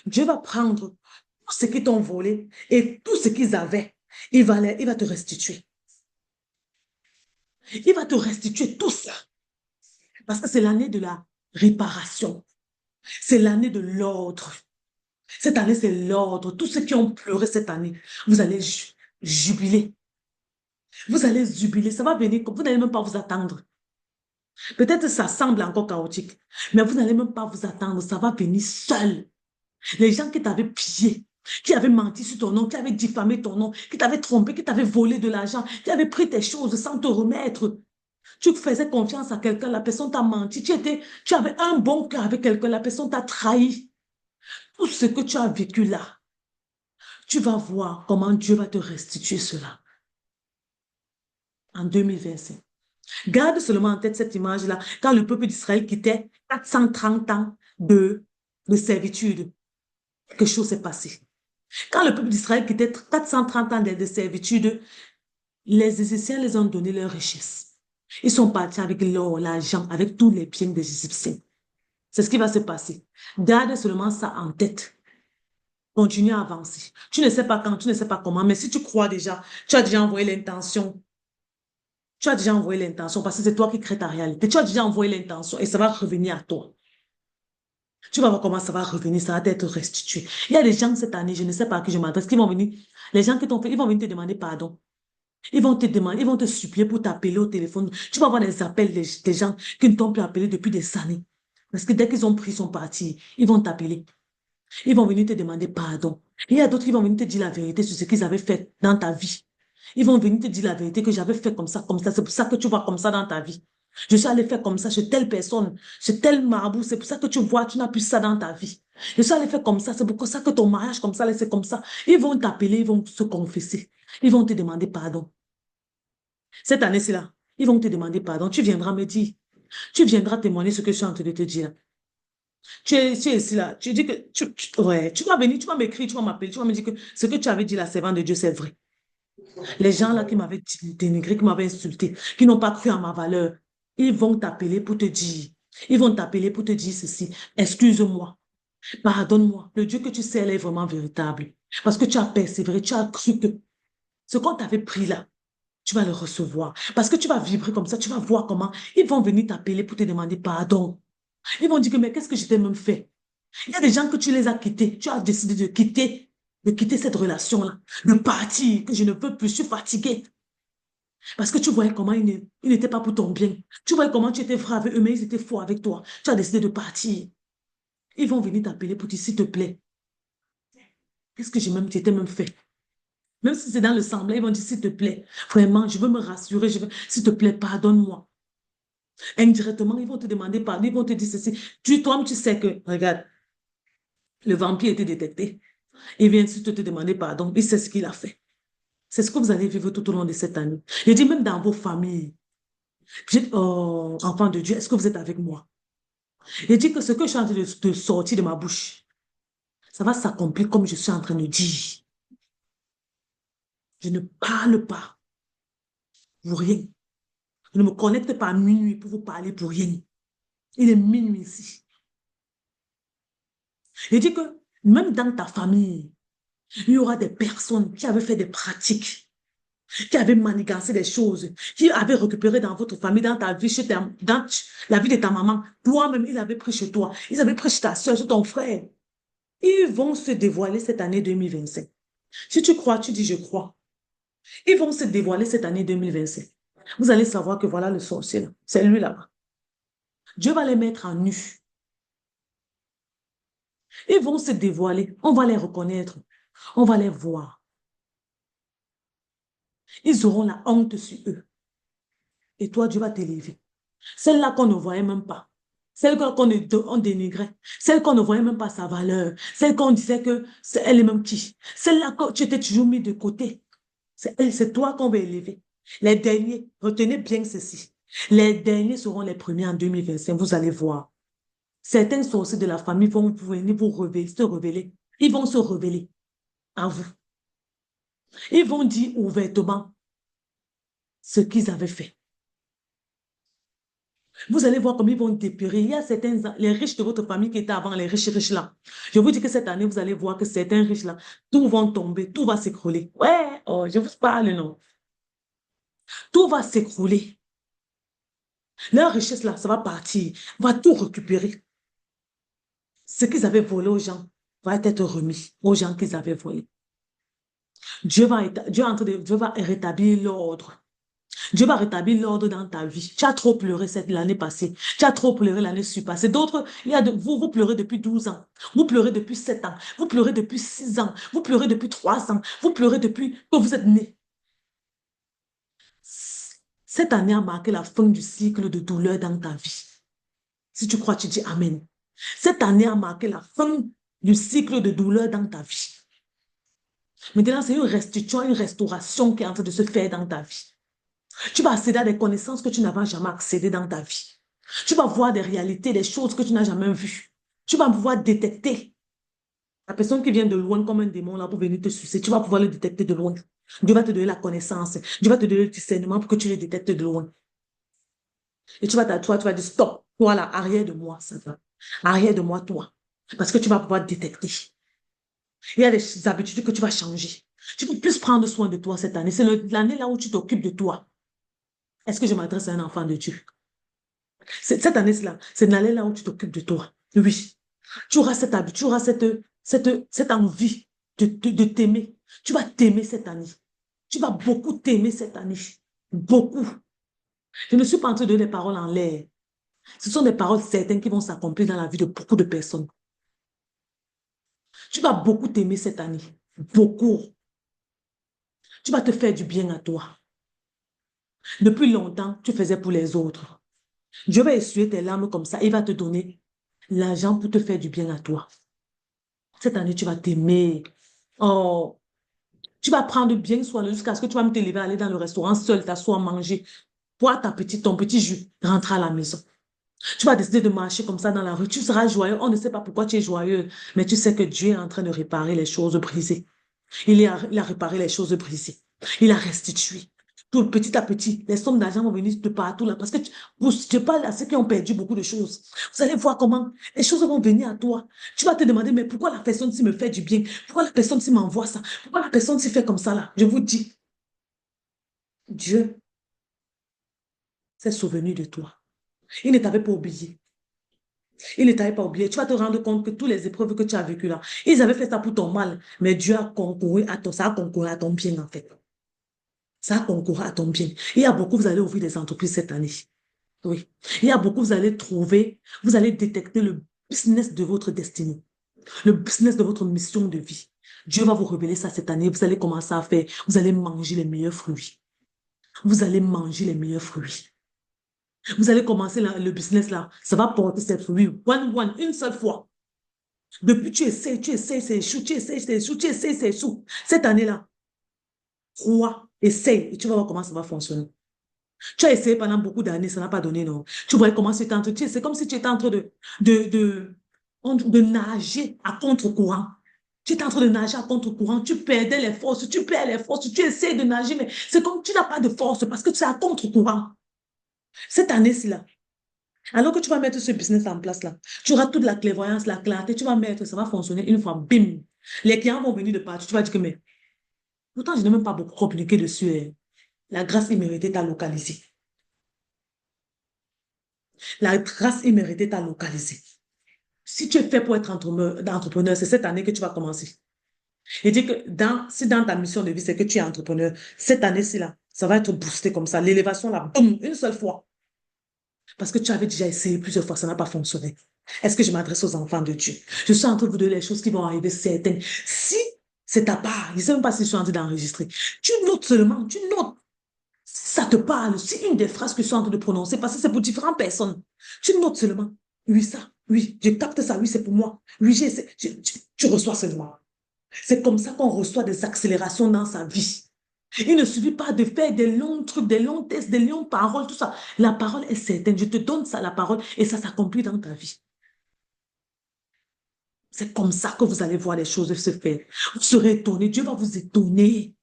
Dieu va prendre tout ce qu'ils t'ont volé et tout ce qu'ils avaient. Il va te restituer. Il va te restituer tout ça. Parce que c'est l'année de la réparation. C'est l'année de l'ordre. Cette année, c'est l'ordre. Tous ceux qui ont pleuré cette année, vous allez jubiler. Vous allez jubiler, ça va venir, vous n'allez même pas vous attendre. Peut-être ça semble encore chaotique, mais vous n'allez même pas vous attendre, ça va venir seul. Les gens qui t'avaient pillé, qui avaient menti sur ton nom, qui avaient diffamé ton nom, qui t'avaient trompé, qui t'avaient volé de l'argent, qui avaient pris tes choses sans te remettre. Tu faisais confiance à quelqu'un, la personne t'a menti, tu avais un bon cœur avec quelqu'un, la personne t'a trahi. Tout ce que tu as vécu là, tu vas voir comment Dieu va te restituer cela en 2025. Garde seulement en tête cette image-là, quand le peuple d'Israël quittait 430 ans de servitude, quelque chose s'est passé. Quand le peuple d'Israël quittait 430 ans de servitude, les Égyptiens les ont donné leur richesse. Ils sont partis avec l'or, l'argent, avec tous les biens des Égyptiens. C'est ce qui va se passer. Garde seulement ça en tête. Continue à avancer. Tu ne sais pas quand, tu ne sais pas comment, mais si tu crois déjà, tu as déjà envoyé l'intention. Tu as déjà envoyé l'intention parce que c'est toi qui crée ta réalité. Tu as déjà envoyé l'intention et ça va revenir à toi. Tu vas voir comment ça va revenir, ça va être restitué. Il y a des gens cette année, je ne sais pas à qui je m'adresse, qui vont venir, les gens qui t'ont fait, ils vont venir te demander pardon. Ils vont te demander, ils vont te supplier pour t'appeler au téléphone. Tu vas avoir des appels des gens qui ne t'ont plus appelé depuis des années. Parce que dès qu'ils ont pris son parti, ils vont t'appeler. Ils vont venir te demander pardon. Il y a d'autres qui vont venir te dire la vérité sur ce qu'ils avaient fait dans ta vie. Ils vont venir te dire la vérité que j'avais fait comme ça, comme ça. C'est pour ça que tu vois comme ça dans ta vie. Je suis allé faire comme ça chez telle personne, chez tel marabout. C'est pour ça que tu vois, tu n'as plus ça dans ta vie. Je suis allé faire comme ça. C'est pour ça que ton mariage comme ça, c'est comme ça. Ils vont t'appeler, ils vont se confesser. Ils vont te demander pardon. Cette année-ci là, ils vont te demander pardon. Tu viendras me dire. Tu viendras témoigner ce que je suis en train de te dire. Tu es ici là. Tu dis que ouais, tu vas venir, tu vas m'écrire, tu vas m'appeler, tu vas me dire que ce que tu avais dit là, servant de Dieu, c'est vrai. Les gens là qui m'avaient dénigré, qui m'avaient insulté, qui n'ont pas cru à ma valeur, ils vont t'appeler pour te dire. Ils vont t'appeler pour te dire ceci. Excuse-moi. Pardonne-moi. Le Dieu que tu sais, elle est vraiment véritable. Parce que tu as persévéré, tu as cru que ce qu'on t'avait pris là, tu vas le recevoir. Parce que tu vas vibrer comme ça, tu vas voir comment ils vont venir t'appeler pour te demander pardon. Ils vont dire que, mais qu'est-ce que je t'ai même fait? Il y a des gens que tu les as quittés. Tu as décidé de quitter cette relation-là, de partir, que je ne peux plus, je suis fatiguée. Parce que tu voyais comment ils n'étaient pas pour ton bien. Tu voyais comment tu étais vrai avec eux, mais ils étaient faux avec toi. Tu as décidé de partir. Ils vont venir t'appeler pour dire, s'il te plaît, qu'est-ce que j'ai même, t'étais même fait? Même si c'est dans le semblant, ils vont dire, s'il te plaît, vraiment, je veux me rassurer, s'il te plaît, pardonne-moi. Indirectement, ils vont te demander pardon, ils vont te dire ceci. Toi-même, tu sais que, regarde, le vampire a été détecté. Il vient surtout te demander pardon. Il sait ce qu'il a fait. C'est ce que vous allez vivre tout au long de cette année. Je dis même dans vos familles. Je dis, oh, enfant de Dieu, est-ce que vous êtes avec moi? Je dis que ce que je suis en train de sortir de ma bouche, ça va s'accomplir comme je suis en train de dire. Je ne parle pas pour rien. Je ne me connecte pas à minuit pour vous parler pour rien. Il est minuit ici. Je dis que même dans ta famille, il y aura des personnes qui avaient fait des pratiques, qui avaient manigancé des choses, qui avaient récupéré dans votre famille, dans ta vie, dans la vie de ta maman. Toi-même, ils avaient pris chez toi. Ils avaient pris chez ta soeur, chez ton frère. Ils vont se dévoiler cette année 2025. Si tu crois, tu dis je crois. Ils vont se dévoiler cette année 2025. Vous allez savoir que voilà le sorcier là. C'est lui là-bas. Dieu va les mettre en nu. Ils vont se dévoiler. On va les reconnaître. On va les voir. Ils auront la honte sur eux. Et toi, Dieu va t'élever. Celle-là qu'on ne voyait même pas. Celle qu'on dénigrait. Celle qu'on ne voyait même pas sa valeur. Celle qu'on disait que c'est elle est même qui. Celle-là que tu étais toujours mis de côté. C'est toi qu'on va élever. Les derniers, retenez bien ceci. Les derniers seront les premiers en 2025. Vous allez voir. Certains sorciers de la famille vont venir vous révéler, se révéler. Ils vont se révéler à vous. Ils vont dire ouvertement ce qu'ils avaient fait. Vous allez voir comment ils vont dépérir. Il y a certains, les riches de votre famille qui étaient avant, les riches riches là. Je vous dis que cette année, vous allez voir que certains riches là, tout va tomber, tout va s'écrouler. Ouais, oh, je vous parle, non. Tout va s'écrouler. Leur richesse là, ça va partir. On va tout récupérer. Ce qu'ils avaient volé aux gens va être remis aux gens qu'ils avaient volés. Dieu va rétablir l'ordre. Dieu va rétablir l'ordre dans ta vie. Tu as trop pleuré l'année passée. Tu as trop pleuré l'année passée. D'autres, vous pleurez depuis 12 ans. Vous pleurez depuis 7 ans. Vous pleurez depuis 6 ans. Vous pleurez depuis 3 ans. Vous pleurez depuis que vous êtes né. Cette année a marqué la fin du cycle de douleur dans ta vie. Si tu crois, tu dis Amen. Cette année a marqué la fin du cycle de douleur dans ta vie. Maintenant, c'est une restitution, une restauration qui est en train de se faire dans ta vie. Tu vas accéder à des connaissances que tu n'avais jamais accédé dans ta vie. Tu vas voir des réalités, des choses que tu n'as jamais vues. Tu vas pouvoir détecter. La personne qui vient de loin comme un démon là pour venir te sucer, tu vas pouvoir le détecter de loin. Dieu va te donner la connaissance. Dieu va te donner le discernement pour que tu le détectes de loin. Et tu vas t'asseoir, tu vas dire stop. Voilà, arrière de moi, ça va. Arrière de moi, toi. Parce que tu vas pouvoir détecter. Il y a des habitudes que tu vas changer. Tu peux plus prendre soin de toi cette année. C'est l'année là où tu t'occupes de toi. Est-ce que je m'adresse à un enfant de Dieu? Cette année-là, c'est l'année là où tu t'occupes de toi. Oui. Tu auras cette habitude, tu auras cette envie de t'aimer. Tu vas t'aimer cette année. Tu vas beaucoup t'aimer cette année. Beaucoup. Je ne suis pas en train de donner des paroles en l'air. Ce sont des paroles certaines qui vont s'accomplir dans la vie de beaucoup de personnes. Tu vas beaucoup t'aimer cette année. Beaucoup. Tu vas te faire du bien à toi. Depuis longtemps, tu faisais pour les autres. Dieu va essuyer tes larmes comme ça. Il va te donner l'argent pour te faire du bien à toi. Cette année, tu vas t'aimer. Oh, tu vas prendre bien soin jusqu'à ce que tu vas me te lever, aller dans le restaurant seul, t'asseoir, manger, boire ton petit jus, rentrer à la maison. Tu vas décider de marcher comme ça dans la rue. Tu seras joyeux. On ne sait pas pourquoi tu es joyeux, mais tu sais que Dieu est en train de réparer les choses brisées. Il a réparé les choses brisées. Il a restitué. Tout petit à petit, les sommes d'argent vont venir de partout là. Parce que je parle à ceux qui ont perdu beaucoup de choses. Vous allez voir comment les choses vont venir à toi. Tu vas te demander, mais pourquoi la personne s'y me fait du bien? Pourquoi la personne s'y m'envoie ça? Pourquoi la personne s'y fait comme ça là? Je vous dis, Dieu s'est souvenu de toi. Il ne t'avait pas oublié. Il ne t'avait pas oublié. Tu vas te rendre compte que toutes les épreuves que tu as vécues là, ils avaient fait ça pour ton mal, mais Dieu a concouru à ton, ça a concouru à ton bien en fait. Ça a concouru à ton bien. Il y a beaucoup, vous allez ouvrir des entreprises cette année. Oui. Il y a beaucoup, vous allez trouver, vous allez détecter le business de votre destinée, le business de votre mission de vie. Dieu va vous révéler ça cette année. Vous allez commencer à faire, vous allez manger les meilleurs fruits. Vous allez manger les meilleurs fruits. Vous allez commencer le business là. Ça va porter ses fruits. Une seule fois. Depuis, tu essaies, c'est échoué, tu essaies, c'est échoué, tu essaies, c'est échoué. Cette année-là, crois, essaye et tu vas voir comment ça va fonctionner. Tu as essayé pendant beaucoup d'années, ça n'a pas donné, non. Tu vois comment c'est c'est comme si tu étais en train de, de, de nager à contre-courant. Tu étais en train de nager à contre-courant, tu perdais les forces, tu perds les forces, tu essaies de nager, mais c'est comme tu n'as pas de force parce que tu es à contre-courant. Cette année-ci, là, alors que tu vas mettre ce business en place, là, tu auras toute la clairvoyance, la clarté, tu vas mettre, ça va fonctionner une fois, bim. Les clients vont venir de partout, tu vas dire que, mais pourtant, je n'ai même pas beaucoup communiqué dessus. Hein. La grâce imméritée t'a localisé. La grâce imméritée t'a localisé. Si tu es fait pour être entrepreneur, c'est cette année que tu vas commencer. Et dis que si dans ta mission de vie, c'est que tu es entrepreneur, cette année-ci, là, ça va être boosté comme ça. L'élévation, là, boum, une seule fois. Parce que tu avais déjà essayé plusieurs fois, ça n'a pas fonctionné. Est-ce que je m'adresse aux enfants de Dieu? Je suis en train de vous donner les choses qui vont arriver certaines. Si c'est ta part, je ne sais même pas si je suis en train d'enregistrer. Tu notes seulement, tu notes. Si ça te parle, si une des phrases que je suis en train de prononcer, parce que c'est pour différentes personnes, tu notes seulement. Oui, ça, oui, je capte ça, oui, c'est pour moi. Oui, tu reçois seulement. C'est comme ça qu'on reçoit des accélérations dans sa vie. Il ne suffit pas de faire des longs trucs, des longs tests, des longues paroles, tout ça. La parole est certaine. Je te donne ça, la parole, et ça s'accomplit dans ta vie. C'est comme ça que vous allez voir les choses se faire. Vous serez étonnés. Dieu va vous étonner.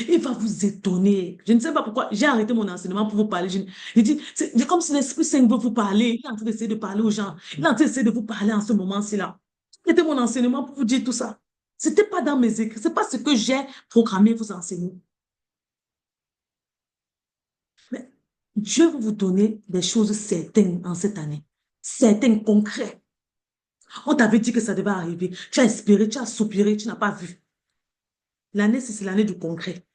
Il va vous étonner. Je ne sais pas pourquoi j'ai arrêté mon enseignement pour vous parler. Je dis, c'est comme si l'Esprit Saint veut vous parler. Il est en train d'essayer de parler aux gens. Il est en train d'essayer de vous parler en ce moment-ci là. C'était mon enseignement pour vous dire tout ça. Ce n'était pas dans mes écrits. Ce n'est pas ce que j'ai programmé vous enseigner. Mais Dieu va vous donner des choses certaines en cette année. Certaines, concrètes. On t'avait dit que ça devait arriver. Tu as espéré, tu as soupiré, tu n'as pas vu. L'année, c'est l'année du concret.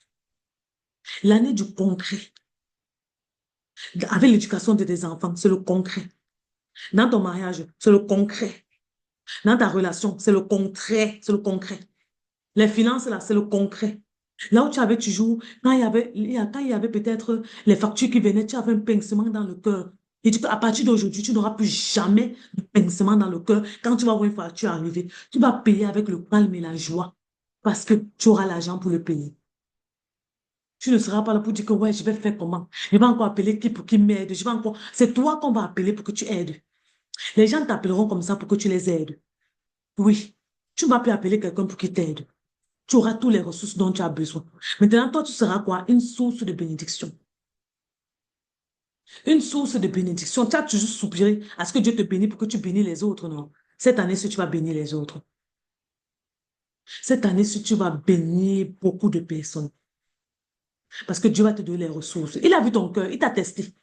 L'année du concret. Avec l'éducation de tes enfants, c'est le concret. Dans ton mariage, c'est le concret. Dans ta relation, c'est le concret. C'est le concret. Les finances, là, c'est le concret. Là où tu avais toujours, quand il y avait peut-être les factures qui venaient, tu avais un pincement dans le cœur. Et à partir d'aujourd'hui, tu n'auras plus jamais de pincement dans le cœur. Quand tu vas voir une facture arriver, tu vas payer avec le calme et la joie parce que tu auras l'argent pour le payer. Tu ne seras pas là pour dire que ouais, je vais faire comment? Je vais encore appeler qui pour qu'il m'aide. Je vais encore... C'est toi qu'on va appeler pour que tu aides. Les gens t'appelleront comme ça pour que tu les aides. Oui, tu ne vas plus appeler quelqu'un pour qu'il t'aide. Tu auras toutes les ressources dont tu as besoin. Maintenant, toi, tu seras quoi? Une source de bénédiction. Une source de bénédiction. Tu as toujours soupiré à ce que Dieu te bénisse pour que tu bénis les autres, non? Cette année, si tu vas bénir les autres. Cette année, si tu vas bénir beaucoup de personnes. Parce que Dieu va te donner les ressources. Il a vu ton cœur, il t'a testé.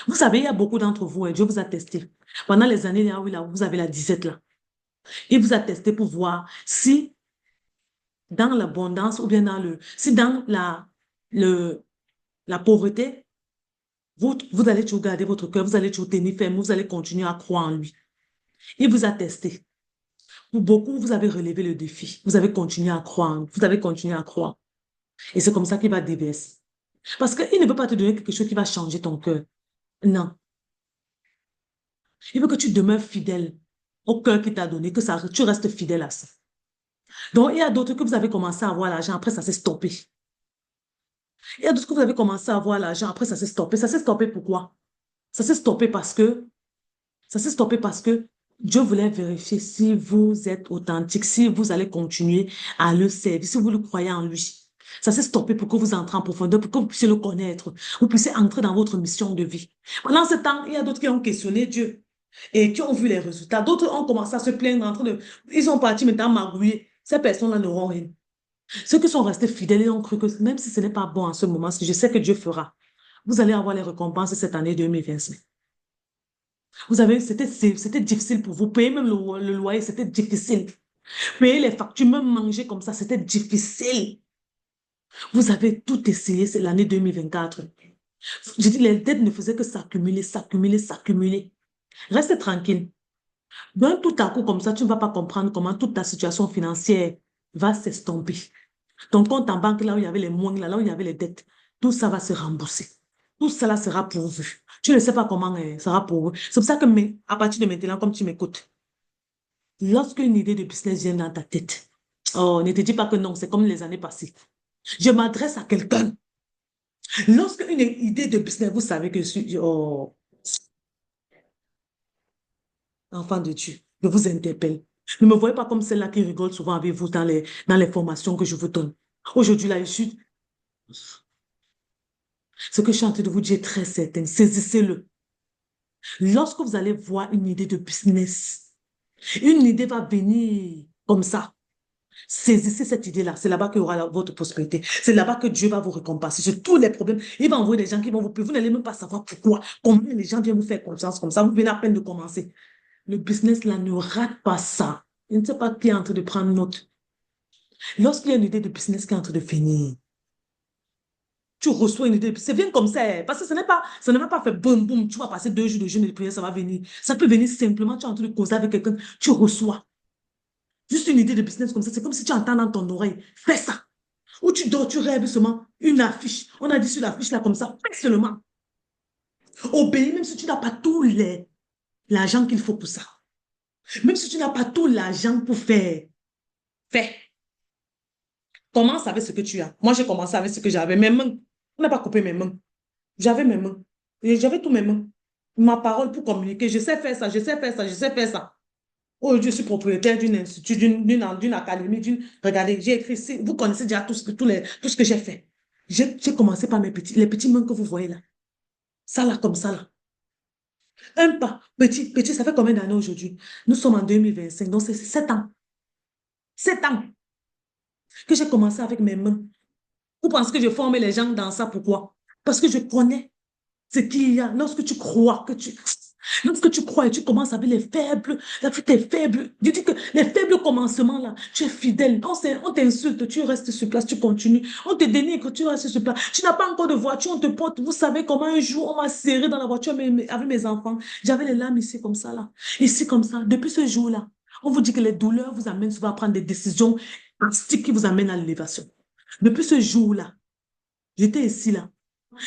Vous savez, il y a beaucoup d'entre vous, et Dieu vous a testé. Pendant les années là où vous avez la disette là. Il vous a testé pour voir si dans l'abondance ou bien si dans la pauvreté, vous allez toujours garder votre cœur, vous allez toujours tenir ferme, vous allez continuer à croire en lui. Il vous a testé. Pour beaucoup, vous avez relevé le défi. Vous avez continué à croire. Vous avez continué à croire. Et c'est comme ça qu'il va déverser. Parce qu'il ne veut pas te donner quelque chose qui va changer ton cœur. Non. Il veut que tu demeures fidèle au cœur qu'il t'a donné, que tu restes fidèle à ça. Donc, il y a d'autres que vous avez commencé à avoir l'argent, après ça s'est stoppé. Il y a d'autres que vous avez commencé à avoir l'argent, après ça s'est stoppé. Ça s'est stoppé pourquoi? Ça s'est stoppé parce que, ça s'est stoppé parce que Dieu voulait vérifier si vous êtes authentique, si vous allez continuer à le servir, si vous le croyez en lui. Ça s'est stoppé pour que vous entrez en profondeur, pour que vous puissiez le connaître, vous puissiez entrer dans votre mission de vie. Pendant ce temps, il y a d'autres qui ont questionné Dieu et qui ont vu les résultats. D'autres ont commencé à se plaindre ils sont partis maintenant magouiller. Ces personnes-là n'auront rien. Ceux qui sont restés fidèles, ils ont cru que même si ce n'est pas bon en ce moment, je sais que Dieu fera. Vous allez avoir les récompenses cette année 2025. C'était difficile pour vous. Payer même le loyer, c'était difficile. Payer les factures, même manger comme ça, c'était difficile. Vous avez tout essayé, c'est l'année 2024. Je dis, les dettes ne faisaient que s'accumuler, s'accumuler, s'accumuler. Reste tranquille. D'un tout à coup, comme ça, tu ne vas pas comprendre comment toute ta situation financière va s'estomper. Ton compte en banque, là où il y avait les moins, là où il y avait les dettes, tout ça va se rembourser. Tout cela sera pourvu. Tu ne sais pas comment sera pourvu. C'est pour ça que à partir de maintenant, comme tu m'écoutes, lorsqu'une idée de business vient dans ta tête, oh, ne te dis pas que non, c'est comme les années passées. Je m'adresse à quelqu'un. Lorsqu'une idée de business, vous savez que je suis, oh, enfant de Dieu, je vous interpelle. Ne me voyez pas comme celle-là qui rigole souvent avec vous dans les formations que je vous donne. Aujourd'hui, là, je suis... Ce que je suis en train de vous dire est très certain. Saisissez-le. Lorsque vous allez voir une idée de business, une idée va venir comme ça. Saisissez cette idée-là. C'est là-bas qu'il y aura votre prospérité. C'est là-bas que Dieu va vous récompenser sur tous les problèmes. Il va envoyer des gens qui vont vous payer. Vous n'allez même pas savoir pourquoi. Combien les gens viennent vous faire confiance comme ça. Vous venez à peine de commencer. Le business, là, ne rate pas ça. Je ne sais pas qui est en train de prendre note. Lorsqu'il y a une idée de business qui est en train de finir, tu reçois une idée. C'est bien comme ça. Parce que ça ne va pas faire boum, boum. Tu vas passer 2 jours de jeûne et de prière, ça va venir. Ça peut venir simplement. Tu es en train de causer avec quelqu'un. Tu reçois. Juste une idée de business comme ça. C'est comme si tu entends dans ton oreille. Fais ça. Ou tu dors, tu rêves seulement une affiche. On a dit sur l'affiche là comme ça. Fais seulement. Obéis, même si tu n'as pas l'argent qu'il faut pour ça. Même si tu n'as pas tout l'argent pour faire. Fais. Commence avec ce que tu as. Moi, j'ai commencé avec ce que j'avais. Mes mains. On n'a pas coupé mes mains. J'avais mes mains. J'avais tous mes mains. Ma parole pour communiquer. Je sais faire ça, je sais faire ça, je sais faire ça. Oh, je suis propriétaire d'une institut, d'une académie, Regardez, j'ai écrit ici. Vous connaissez déjà tout ce que j'ai fait. J'ai commencé par les petits mains que vous voyez là. Ça là, comme ça là. Un pas. Petit, ça fait combien d'années aujourd'hui? Nous sommes en 2025, donc c'est 7 ans. 7 ans que j'ai commencé avec mes mains. Vous pensez que je forme les gens dans ça, pourquoi? Parce que je connais ce qu'il y a lorsque tu crois que tu... Lorsque tu crois et tu commences avec les faibles, la vie t'es faible. Je dis que les faibles commencements là, tu es fidèle. On t'insulte, tu restes sur place, tu continues. On te dénigre, tu restes sur place. Tu n'as pas encore de voiture, on te porte. Vous savez comment un jour on m'a serré dans la voiture avec mes enfants. J'avais les larmes ici comme ça là, ici comme ça. Depuis ce jour-là, on vous dit que les douleurs vous amènent souvent à prendre des décisions drastiques qui vous amènent à l'élévation. Depuis ce jour-là, j'étais ici là.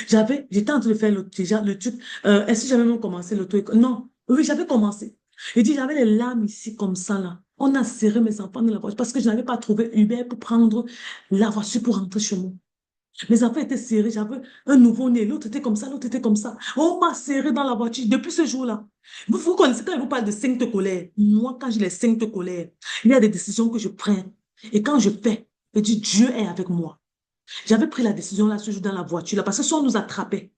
J'étais en train de faire déjà le truc. Est-ce que j'avais même commencé l'auto-école? Non. Oui, j'avais commencé. Et dit, j'avais les larmes ici comme ça, là. On a serré mes enfants dans la voiture parce que je n'avais pas trouvé Uber pour prendre la voiture pour rentrer chez moi. Mes enfants étaient serrés. J'avais un nouveau-né. L'autre était comme ça, l'autre était comme ça. On m'a serré dans la voiture depuis ce jour-là. Vous connaissez quand je vous parle de cinq de colère. Moi, quand j'ai les cinq de colère, il y a des décisions que je prends. Et quand je fais, je dis, Dieu est avec moi. J'avais pris la décision là, ce jour dans la voiture, là, parce que si on nous attrapait,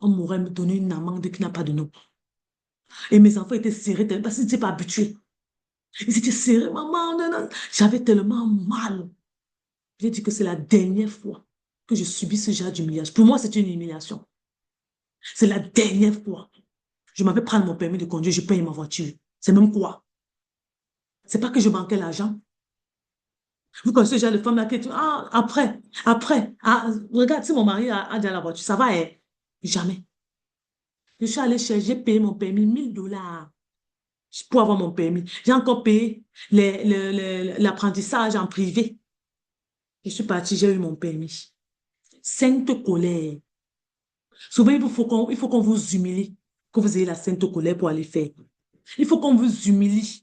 on m'aurait donné une amende qui n'a pas de nom. Et mes enfants étaient serrés parce qu'ils n'étaient pas habitués. Ils étaient serrés, maman, non, non. J'avais tellement mal. J'ai dit que c'est la dernière fois que je subis ce genre d'humiliation. Pour moi, c'est une humiliation. C'est la dernière fois. Je m'avais pris mon permis de conduire, je paye ma voiture. C'est même quoi? C'est pas que je manquais l'argent. Vous connaissez déjà les femmes là qui disent, ah, regarde, si mon mari a déjà la voiture, ça va, hein? Jamais. Je suis allée chercher, j'ai payé mon permis, $1000 pour avoir mon permis. J'ai encore payé l'apprentissage en privé. Je suis partie, j'ai eu mon permis. Sainte colère. Souvent, il faut qu'on vous humilie, que vous ayez la sainte colère pour aller faire. Il faut qu'on vous humilie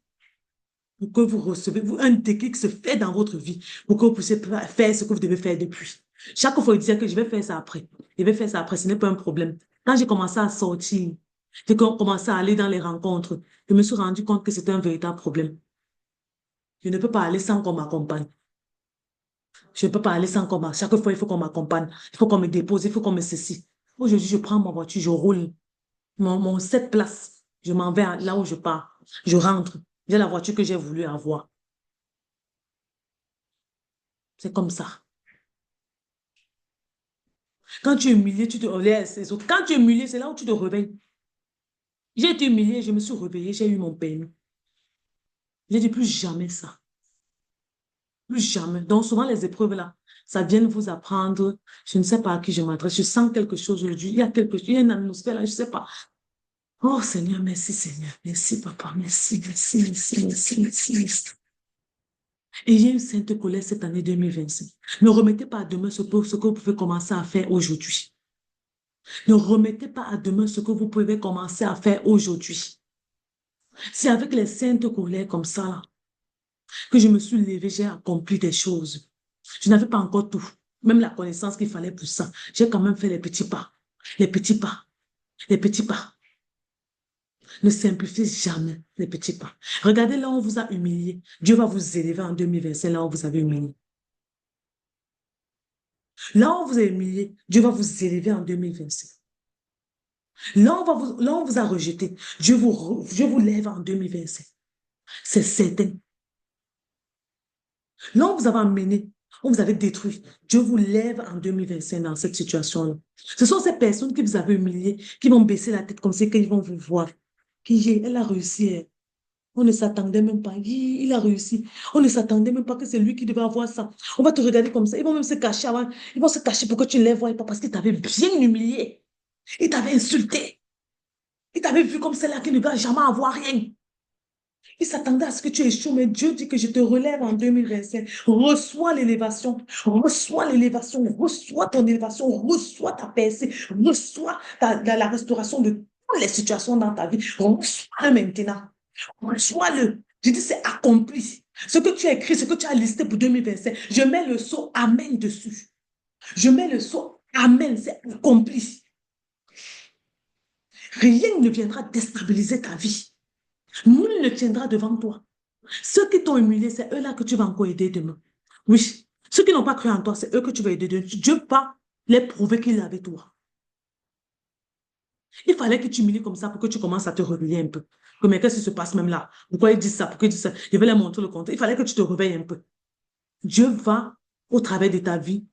pour que vous recevez, un déclic se fait dans votre vie, pour que vous puissiez faire ce que vous devez faire depuis. Chaque fois, il disait que je vais faire ça après. Je vais faire ça après, ce n'est pas un problème. Quand j'ai commencé à sortir, j'ai commencé à aller dans les rencontres, je me suis rendu compte que c'était un véritable problème. Je ne peux pas aller sans qu'on m'accompagne. Je ne peux pas aller sans qu'on m'accompagne. Chaque fois, il faut qu'on m'accompagne. Il faut qu'on me dépose, il faut qu'on me ceci. Aujourd'hui, je prends ma voiture, je roule. Mon 7 places, je m'en vais là où je pars. Je rentre. J'ai la voiture que j'ai voulu avoir. C'est comme ça. Quand tu es humilié, tu te relèves les autres. Quand tu es humilié, c'est là où tu te réveilles. J'ai été humiliée, je me suis réveillée, j'ai eu mon permis. J'ai dit plus jamais ça. Plus jamais. Donc, souvent, les épreuves là, ça vient vous apprendre. Je ne sais pas à qui je m'adresse. Je sens quelque chose aujourd'hui. Il y a quelque chose, il y a une atmosphère là, je ne sais pas. Oh Seigneur, merci Seigneur. Merci Papa. Merci, merci, merci, merci, merci, merci. Et j'ai une sainte colère cette année 2025. Ne remettez pas à demain ce que vous pouvez commencer à faire aujourd'hui. Ne remettez pas à demain ce que vous pouvez commencer à faire aujourd'hui. C'est avec les saintes colères comme ça là, que je me suis levée, j'ai accompli des choses. Je n'avais pas encore tout, même la connaissance qu'il fallait pour ça. J'ai quand même fait les petits pas, les petits pas, les petits pas. Ne simplifiez jamais les petits pas. Regardez là où on vous a humilié. Dieu va vous élever en 2025, là où vous avez humilié. Là où on vous a humilié, Dieu va vous élever en 2025. Là où on vous a rejeté, Dieu vous lève en 2025. C'est certain. Là où vous avez amené, où vous avez détruit, Dieu vous lève en 2025 dans cette situation-là. Ce sont ces personnes qui vous avez humiliées, qui vont baisser la tête comme ça, qu'ils vont vous voir. Elle a réussi. Elle. On ne s'attendait même pas. Il a réussi. On ne s'attendait même pas que c'est lui qui devait avoir ça. On va te regarder comme ça. Ils vont même se cacher avant. Ils vont se cacher pour que tu ne les voies pas parce qu'ils t'avaient bien humilié. Ils t'avaient insulté. Ils t'avaient vu comme celle-là qui ne va jamais avoir rien. Il s'attendait à ce que tu échoues, mais Dieu dit que je te relève en 2025. Reçois l'élévation, reçois ton élévation, reçois ta percée, reçois la restauration de toutes les situations dans ta vie. Reçois-le maintenant. Reçois-le. Je dis, c'est accompli. Ce que tu as écrit, ce que tu as listé pour 2025, je mets le sceau Amen dessus. Je mets le sceau Amen, c'est accompli. Rien ne viendra déstabiliser ta vie. Nul ne tiendra devant toi. Ceux qui t'ont humilié, c'est eux-là que tu vas encore aider demain. Oui. Ceux qui n'ont pas cru en toi, c'est eux que tu vas aider demain. Dieu va les prouver qu'il est avec toi. Il fallait que tu humilies comme ça pour que tu commences à te réveiller un peu. Mais qu'est-ce qui se passe même là? Pourquoi ils disent ça? Pourquoi ils disent ça? Je vais leur montrer le contraire. Il fallait que tu te réveilles un peu. Dieu va, au travers de ta vie,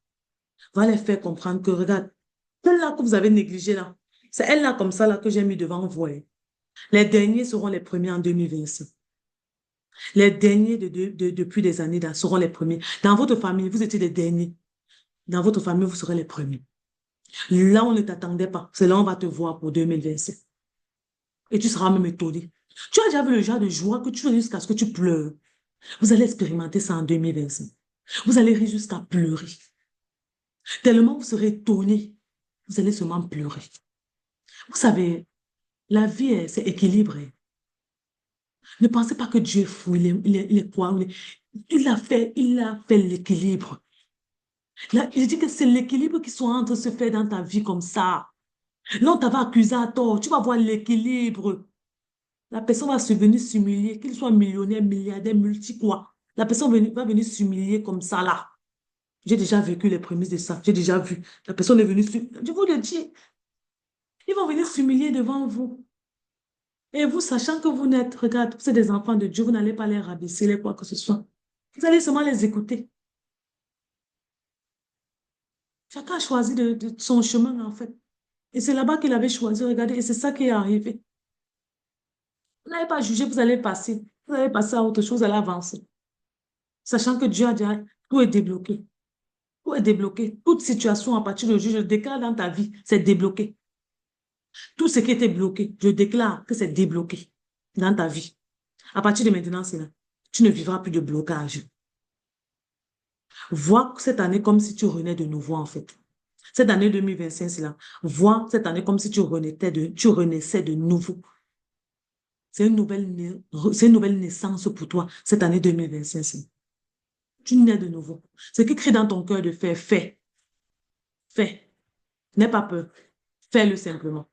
va les faire comprendre que, regarde, celle-là que vous avez négligée là, c'est elle-là comme ça là que j'ai mis devant vous. Les derniers seront les premiers en 2025. Les derniers depuis des années là, seront les premiers. Dans votre famille, vous étiez les derniers. Dans votre famille, vous serez les premiers. Là, on ne t'attendait pas. C'est là on va te voir pour 2025. Et tu seras même étonné. Tu as déjà vu le genre de joie que tu fais jusqu'à ce que tu pleures. Vous allez expérimenter ça en 2025. Vous allez rire jusqu'à pleurer. Tellement vous serez étonné. Vous allez seulement pleurer. Vous savez, la vie, c'est équilibré. Ne pensez pas que Dieu est fou, il est quoi? Il a fait l'équilibre. Là, je dis que c'est l'équilibre qui soit en train de se faire dans ta vie comme ça. Là, on t'avait accusé à tort. Tu vas voir l'équilibre. La personne va se venir s'humilier, qu'il soit millionnaire, milliardaire, multi quoi. La personne va venir s'humilier comme ça là. J'ai déjà vécu les prémices de ça. J'ai déjà vu. La personne est venue je vous le dis, ils vont venir s'humilier devant vous. Et vous, sachant que vous n'êtes, regarde, vous êtes des enfants de Dieu, vous n'allez pas les rabaisser, les quoi que ce soit. Vous allez seulement les écouter. Chacun a choisi de son chemin, en fait. Et c'est là-bas qu'il avait choisi, regardez, et c'est ça qui est arrivé. Vous n'allez pas juger, vous allez passer. Vous allez passer à autre chose, vous allez avancer. Sachant que Dieu a dit, tout est débloqué. Tout est débloqué. Toute situation à partir de aujourd'hui, je déclare dans ta vie, c'est débloqué. Tout ce qui était bloqué, je déclare que c'est débloqué dans ta vie. À partir de maintenant, c'est là. Tu ne vivras plus de blocage. Vois cette année comme si tu renais de nouveau, en fait. Cette année 2025, c'est là. Vois cette année comme si tu renaissais de nouveau. C'est une nouvelle naissance pour toi, cette année 2025. Tu nais de nouveau. Ce qui crie dans ton cœur de faire, fais, fais. N'aie pas peur. Fais-le simplement.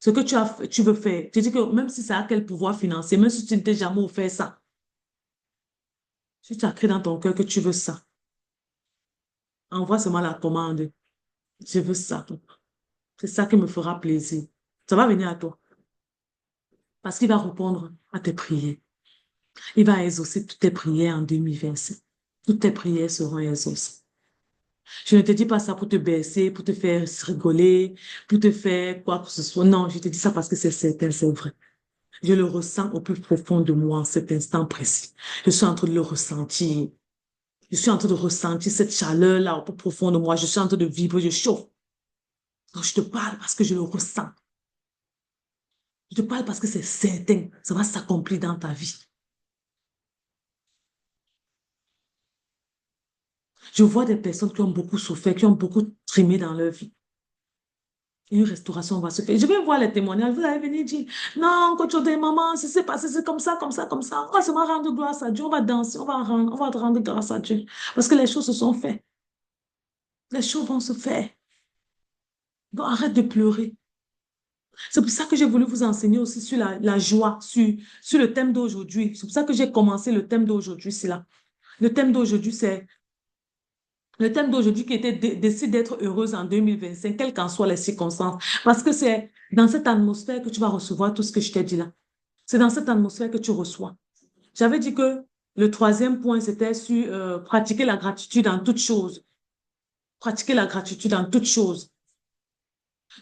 Ce que tu veux faire, tu dis que même si ça a quel pouvoir financier, même si tu ne t'es jamais offert ça, si tu as créé dans ton cœur que tu veux ça, envoie seulement la commande. Je veux ça. C'est ça qui me fera plaisir. Ça va venir à toi. Parce qu'il va répondre à tes prières. Il va exaucer toutes tes prières en 2025. Toutes tes prières seront exaucées. Je ne te dis pas ça pour te baisser, pour te faire rigoler, pour te faire quoi que ce soit. Non, je te dis ça parce que c'est certain, c'est vrai. Je le ressens au plus profond de moi en cet instant précis. Je suis en train de le ressentir. Je suis en train de ressentir cette chaleur-là au plus profond de moi. Je suis en train de vibrer, je chauffe. Donc, je te parle parce que je le ressens. Je te parle parce que c'est certain. Ça va s'accomplir dans ta vie. Je vois des personnes qui ont beaucoup souffert, qui ont beaucoup trimé dans leur vie. Et une restauration va se faire. Je vais voir les témoignages. Vous allez venir dire, non, quand tu dis, maman, c'est passé, c'est comme ça, comme ça, comme ça. On va seulement rendre grâce à Dieu. On va danser, on va te rendre grâce à Dieu. Parce que les choses se sont faites. Les choses vont se faire. Donc, arrête de pleurer. C'est pour ça que j'ai voulu vous enseigner aussi sur la joie, sur le thème d'aujourd'hui. C'est pour ça que j'ai commencé le thème d'aujourd'hui, c'est là. Le thème d'aujourd'hui, c'est le thème d'aujourd'hui qui était décide d'être heureuse en 2025, quelles qu'en soient les circonstances. Parce que c'est dans cette atmosphère que tu vas recevoir tout ce que je t'ai dit là. C'est dans cette atmosphère que tu reçois. J'avais dit que le troisième point, c'était sur pratiquer la gratitude en toutes choses. Pratiquer la gratitude en toutes choses.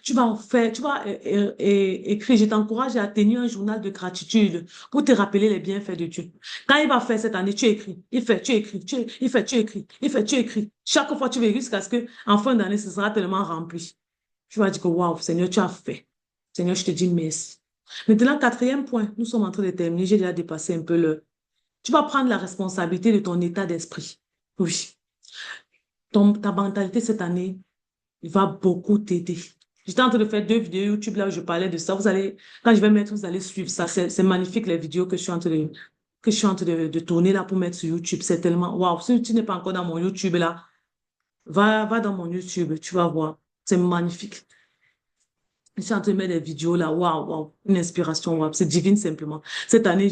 Tu vas en faire, tu vas écrire, je t'encourage à tenir un journal de gratitude pour te rappeler les bienfaits de Dieu. Quand il va faire cette année, tu écris, il fait, tu écris, il fait, tu écris, il fait, tu écris. Chaque fois, tu vas jusqu'à ce que, en fin d'année, ce sera tellement rempli. Tu vas dire que, waouh, Seigneur, tu as fait. Seigneur, je te dis merci. Maintenant, quatrième point, nous sommes en train de terminer, j'ai déjà dépassé un peu le. Tu vas prendre la responsabilité de ton état d'esprit. Oui. Ta mentalité cette année, il va beaucoup t'aider. J'étais en train de faire deux vidéos YouTube là où je parlais de ça. Quand je vais mettre, vous allez suivre ça. C'est magnifique les vidéos que je suis en train de tourner là pour mettre sur YouTube. C'est tellement, waouh. Si tu n'es pas encore dans mon YouTube là, va dans mon YouTube, tu vas voir. C'est magnifique. Je suis en train de mettre des vidéos là, waouh, waouh, une inspiration, waouh. C'est divine simplement. Cette année,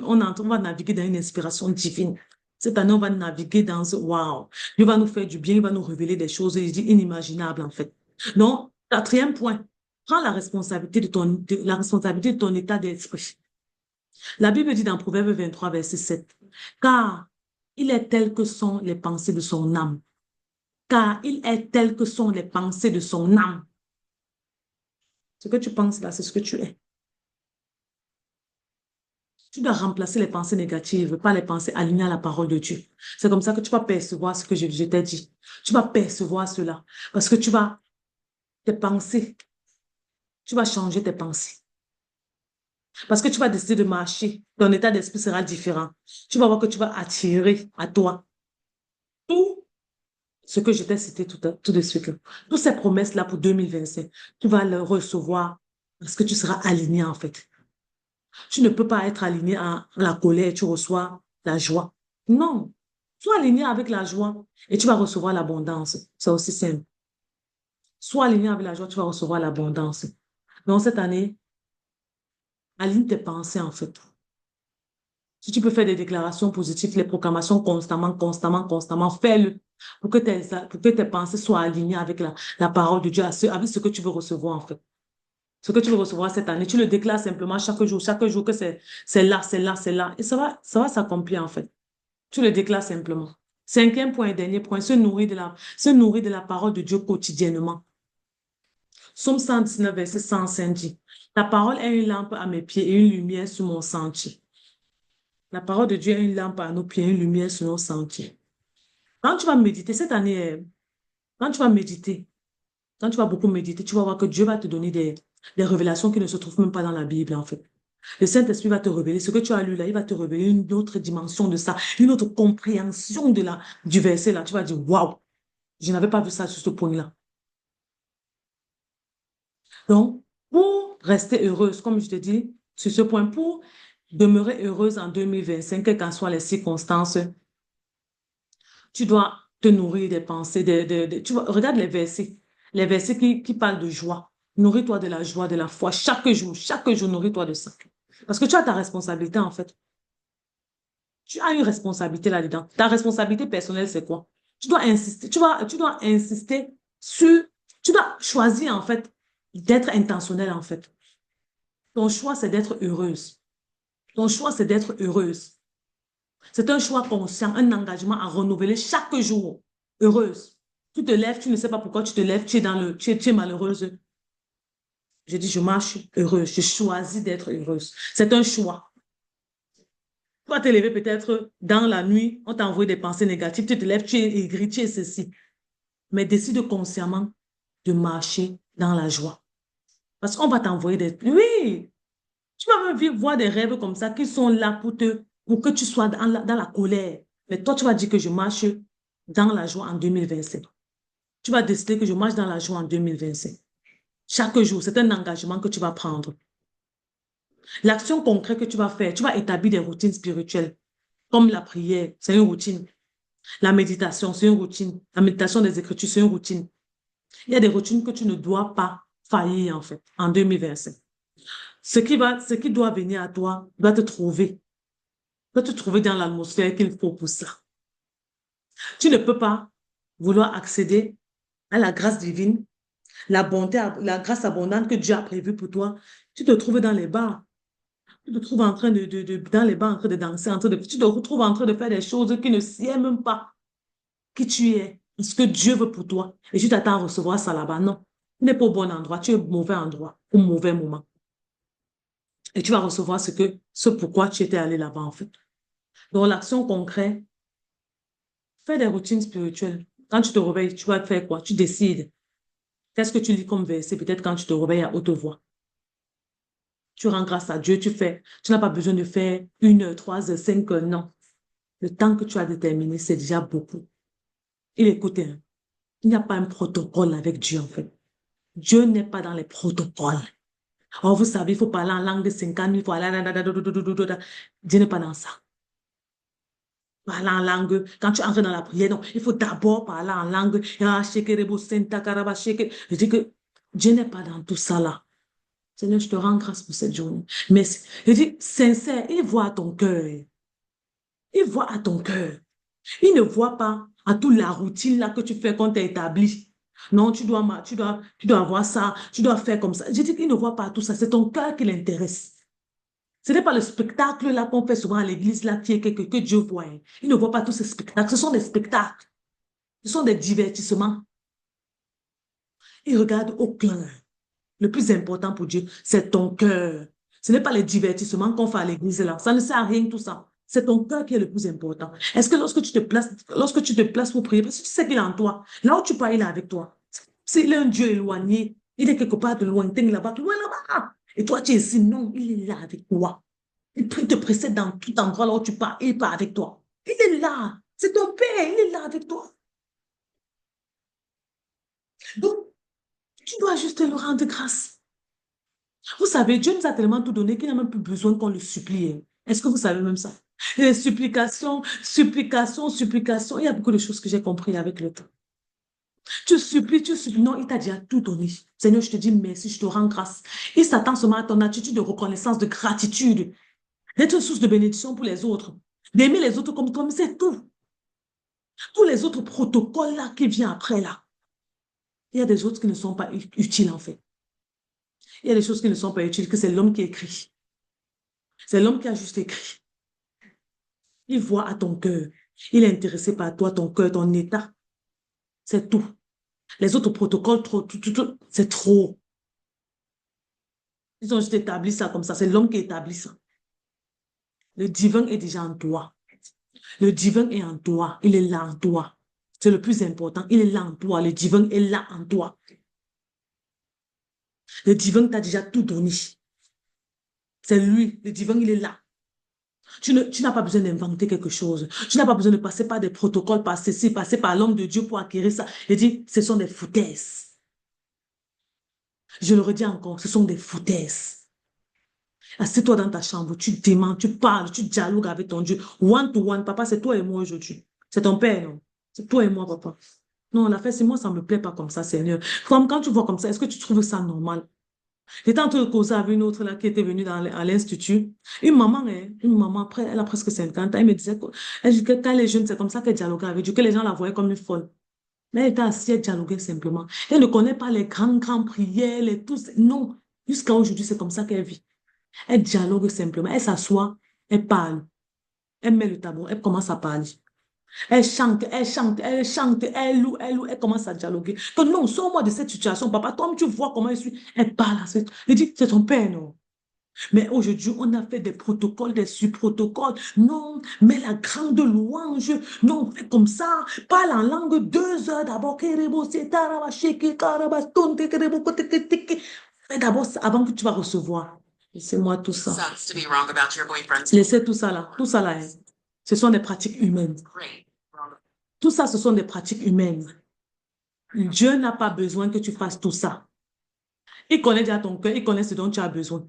on va naviguer dans une inspiration divine. Cette année, on va naviguer dans ce waouh. Dieu va nous faire du bien, il va nous révéler des choses inimaginables en fait. Donc, quatrième point, prends la responsabilité de ton état d'esprit. La Bible dit dans Proverbe 23, verset 7, car il est tel que sont les pensées de son âme. Car il est tel que sont les pensées de son âme. Ce que tu penses là, c'est ce que tu es. Tu dois remplacer les pensées négatives par les pensées alignées à la parole de Dieu. C'est comme ça que tu vas percevoir ce que je t'ai dit. Tu vas percevoir cela. Parce que tes pensées, tu vas changer tes pensées. Parce que tu vas décider de marcher. Ton état d'esprit sera différent. Tu vas voir que tu vas attirer à toi tout ce que je t'ai cité tout de suite. Toutes ces promesses-là pour 2025, tu vas les recevoir parce que tu seras aligné en fait. Tu ne peux pas être aligné à la colère et tu reçois la joie. Non. Sois aligné avec la joie et tu vas recevoir l'abondance. C'est aussi simple. Sois aligné avec la joie, tu vas recevoir l'abondance. Donc, cette année, aligne tes pensées, en fait. Si tu peux faire des déclarations positives, les proclamations constamment, constamment, constamment, fais-le pour que tes pensées soient alignées avec la parole de Dieu, avec ce que tu veux recevoir, en fait. Ce que tu veux recevoir cette année, tu le déclares simplement chaque jour que c'est là, c'est là, c'est là. Et ça va s'accomplir, en fait. Tu le déclares simplement. Cinquième point et dernier point, se nourrir de la parole de Dieu quotidiennement. Psaume 119, verset 105 dit, ta parole est une lampe à mes pieds et une lumière sur mon sentier. La parole de Dieu est une lampe à nos pieds et une lumière sur nos sentiers. Quand tu vas méditer, cette année, quand tu vas méditer, quand tu vas beaucoup méditer, tu vas voir que Dieu va te donner des révélations qui ne se trouvent même pas dans la Bible, en fait. Le Saint-Esprit va te révéler ce que tu as lu là, il va te révéler une autre dimension de ça, une autre compréhension du verset là. Tu vas dire, waouh, je n'avais pas vu ça sur ce point-là. Donc, pour rester heureuse, comme je te dis, sur ce point, pour demeurer heureuse en 2025, quelles qu'en soient les circonstances, tu dois te nourrir des pensées, regarde les versets qui parlent de joie. Nourris-toi de la joie, de la foi, chaque jour, nourris-toi de ça. Parce que tu as ta responsabilité, en fait. Tu as une responsabilité là-dedans. Ta responsabilité personnelle, c'est quoi? Tu dois insister sur, tu dois choisir, en fait, d'être intentionnel, en fait. Ton choix, c'est d'être heureuse. Ton choix, c'est d'être heureuse. C'est un choix conscient, un engagement à renouveler chaque jour. Heureuse. Tu te lèves, tu ne sais pas pourquoi tu te lèves, tu es malheureuse. Je dis, je marche heureuse. Je choisis d'être heureuse. C'est un choix. Tu vas te lever peut-être dans la nuit, on t'a envoyé des pensées négatives, tu te lèves, tu es aigri, tu es ceci. Mais décide consciemment de marcher dans la joie. Parce qu'on va t'envoyer des... Oui, tu vas même voir des rêves comme ça qui sont là pour que tu sois dans la colère. Mais toi, tu vas dire que je marche dans la joie en 2025. Tu vas décider que je marche dans la joie en 2025. Chaque jour, c'est un engagement que tu vas prendre. L'action concrète que tu vas faire, tu vas établir des routines spirituelles, comme la prière, c'est une routine. La méditation, c'est une routine. La méditation des Écritures, c'est une routine. Il y a des routines que tu ne dois pas faillir, en fait, en 2025. Ce qui doit venir à toi doit te trouver dans l'atmosphère qu'il faut pour ça. Tu ne peux pas vouloir accéder à la grâce divine, la bonté, la grâce abondante que Dieu a prévue pour toi. Tu te trouves dans les bars. Tu te trouves en train dans les bars, en train de danser, tu te retrouves en train de faire des choses qui ne sied même pas qui tu es, ce que Dieu veut pour toi. Et tu t'attends à recevoir ça là-bas. Non. Tu n'es pas au bon endroit. Tu es au mauvais endroit, au mauvais moment. Et tu vas recevoir ce pourquoi tu étais allé là-bas, en fait. Donc, l'action concrète, fais des routines spirituelles. Quand tu te réveilles, tu vas faire quoi? Tu décides. Qu'est-ce que tu lis comme verset? Peut-être quand tu te réveilles à haute voix. Tu rends grâce à Dieu, tu fais. Tu n'as pas besoin de faire 1 heure, 3 heures, 5 heures. Non. Le temps que tu as déterminé, c'est déjà beaucoup. Il écoute, hein, il n'y a pas un protocole avec Dieu, en fait. Dieu n'est pas dans les protocoles. Oh, vous savez, il faut parler en langue de 50 000 fois. Dieu n'est pas dans ça. Parler en langue, quand tu entres dans la prière, non, il faut d'abord parler en langue. Je dis que Dieu n'est pas dans tout ça là. Seigneur, je te rends grâce pour cette journée. Mais je dis, sincère, il voit à ton cœur. Il voit à ton cœur. Il ne voit pas à toute la routine là que tu fais quand tu es établi. Non, tu dois avoir ça, tu dois faire comme ça. Je dis qu'il ne voit pas tout ça, c'est ton cœur qui l'intéresse. Ce n'est pas le spectacle là qu'on fait souvent à l'église là qui est que Dieu voit. Il ne voit pas tous ces spectacles. Ce sont des spectacles. Ce sont des divertissements. Il regarde au cœur. Le plus important pour Dieu, c'est ton cœur. Ce n'est pas les divertissements qu'on fait à l'église là. Ça ne sert à rien tout ça. C'est ton cœur qui est le plus important. Est-ce que lorsque tu te places pour prier, parce que tu sais qu'il est en toi, là où tu pars, il est avec toi. S'il est un Dieu éloigné, il est quelque part de lointain là-bas, loin là-bas. Et toi, tu es ici. Non, il est là avec toi. Il te précède dans tout endroit là où tu pars. Il part avec toi. Il est là. C'est ton Père. Il est là avec toi. Donc, tu dois juste le rendre grâce. Vous savez, Dieu nous a tellement tout donné qu'il n'a même plus besoin qu'on le supplie. Hein. Est-ce que vous savez même ça? Les supplications, supplications, supplications. Il y a beaucoup de choses que j'ai compris avec le temps. Tu supplies, tu supplies. Non, il t'a déjà tout donné. Seigneur, je te dis merci, je te rends grâce. Il s'attend seulement à ton attitude de reconnaissance, de gratitude, d'être une source de bénédiction pour les autres, d'aimer les autres comme toi, mais c'est tout. Tous les autres protocoles là qui viennent après là, il y a des autres qui ne sont pas utiles en fait. Il y a des choses qui ne sont pas utiles, que c'est l'homme qui écrit. C'est l'homme qui a juste écrit. Il voit à ton cœur. Il est intéressé par toi, ton cœur, ton état. C'est tout. Les autres protocoles, trop, c'est trop. Ils ont juste établi ça comme ça. C'est l'homme qui établit ça. Le divin est déjà en toi. Le divin est en toi. Il est là en toi. C'est le plus important. Il est là en toi. Le divin est là en toi. Le divin t'a déjà tout donné. C'est lui. Le divin, il est là. Tu n'as pas besoin d'inventer quelque chose. Tu n'as pas besoin de passer par des protocoles, par ceci, passer par l'homme de Dieu pour acquérir ça. Il dit, ce sont des foutaises. Je le redis encore, ce sont des foutaises. Assieds-toi dans ta chambre, tu demandes, tu parles, tu dialogues avec ton Dieu. One to one, papa, c'est toi et moi aujourd'hui. C'est ton père, non? C'est toi et moi, papa. Non, la fait, c'est moi, ça ne me plaît pas comme ça, Seigneur. Comme quand tu vois comme ça, est-ce que tu trouves ça normal? J'étais en train de causer avec une autre là qui était venue à l'institut. Une maman, après, elle a presque 50 ans, elle me disait que quand elle est jeune, c'est comme ça qu'elle dialoguait avec Dieu, que les gens la voyaient comme une folle. Mais elle était assise, elle dialoguait simplement. Elle ne connaît pas les grandes prières, les tous. Non, jusqu'à aujourd'hui, c'est comme ça qu'elle vit. Elle dialogue simplement, elle s'assoit, elle parle, elle met le tableau, elle commence à parler. Elle chante, elle chante, elle chante, elle loue, elle commence à dialoguer. Que non, sors-moi de cette situation, papa. Toi, tu vois comment je suis. Elle parle. Elle dit, c'est ton père, non? Mais aujourd'hui, on a fait des protocoles, des sub-protocoles. Non, mais la grande louange. Non, fais comme ça. Parle en langue 2 heures d'abord. Fais d'abord ça avant que tu vas recevoir. Laissez-moi tout ça. Laissez tout ça là. Tout ça là. Hein. Ce sont des pratiques humaines. Tout ça, ce sont des pratiques humaines. Dieu n'a pas besoin que tu fasses tout ça. Il connaît déjà ton cœur, il connaît ce dont tu as besoin.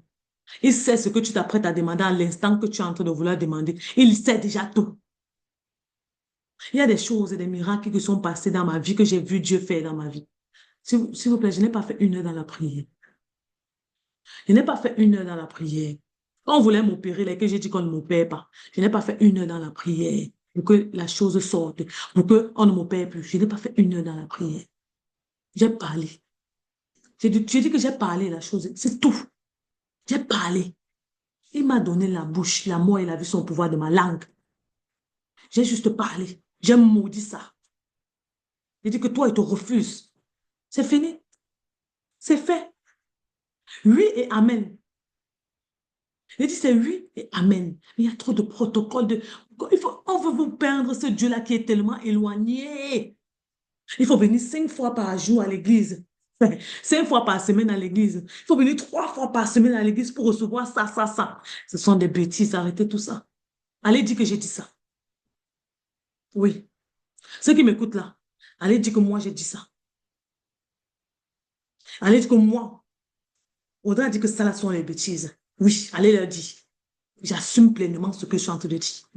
Il sait ce que tu t'apprêtes à demander à l'instant que tu es en train de vouloir demander. Il sait déjà tout. Il y a des choses et des miracles qui sont passés dans ma vie, que j'ai vu Dieu faire dans ma vie. S'il vous plaît, je n'ai pas fait 1 heure dans la prière. Je n'ai pas fait 1 heure dans la prière. Quand on voulait m'opérer, là, que j'ai dit qu'on ne m'opère pas, je n'ai pas fait 1 heure dans la prière pour que la chose sorte, pour qu'on ne m'opère plus. Je n'ai pas fait 1 heure dans la prière. J'ai parlé. J'ai dit que j'ai parlé la chose. C'est tout. J'ai parlé. Il m'a donné la bouche, la mort, il a vu son pouvoir de ma langue. J'ai juste parlé. J'ai maudit ça. J'ai dit que toi, il te refuse. C'est fini. C'est fait. Oui et amen. J'ai dit c'est oui et amen. Mais il y a trop de protocoles. On veut vous peindre ce Dieu-là qui est tellement éloigné. Il faut venir 5 fois par jour à l'église. 5 fois par semaine à l'église. Il faut venir 3 fois par semaine à l'église pour recevoir ça, ça, ça. Ce sont des bêtises. Arrêtez tout ça. Allez dire que j'ai dit ça. Oui. Ceux qui m'écoutent là, allez dire que moi j'ai dit ça. Allez dire que moi, Audrey a dit que ça là sont les bêtises. Oui, allez leur dire. J'assume pleinement ce que je suis en train de dire.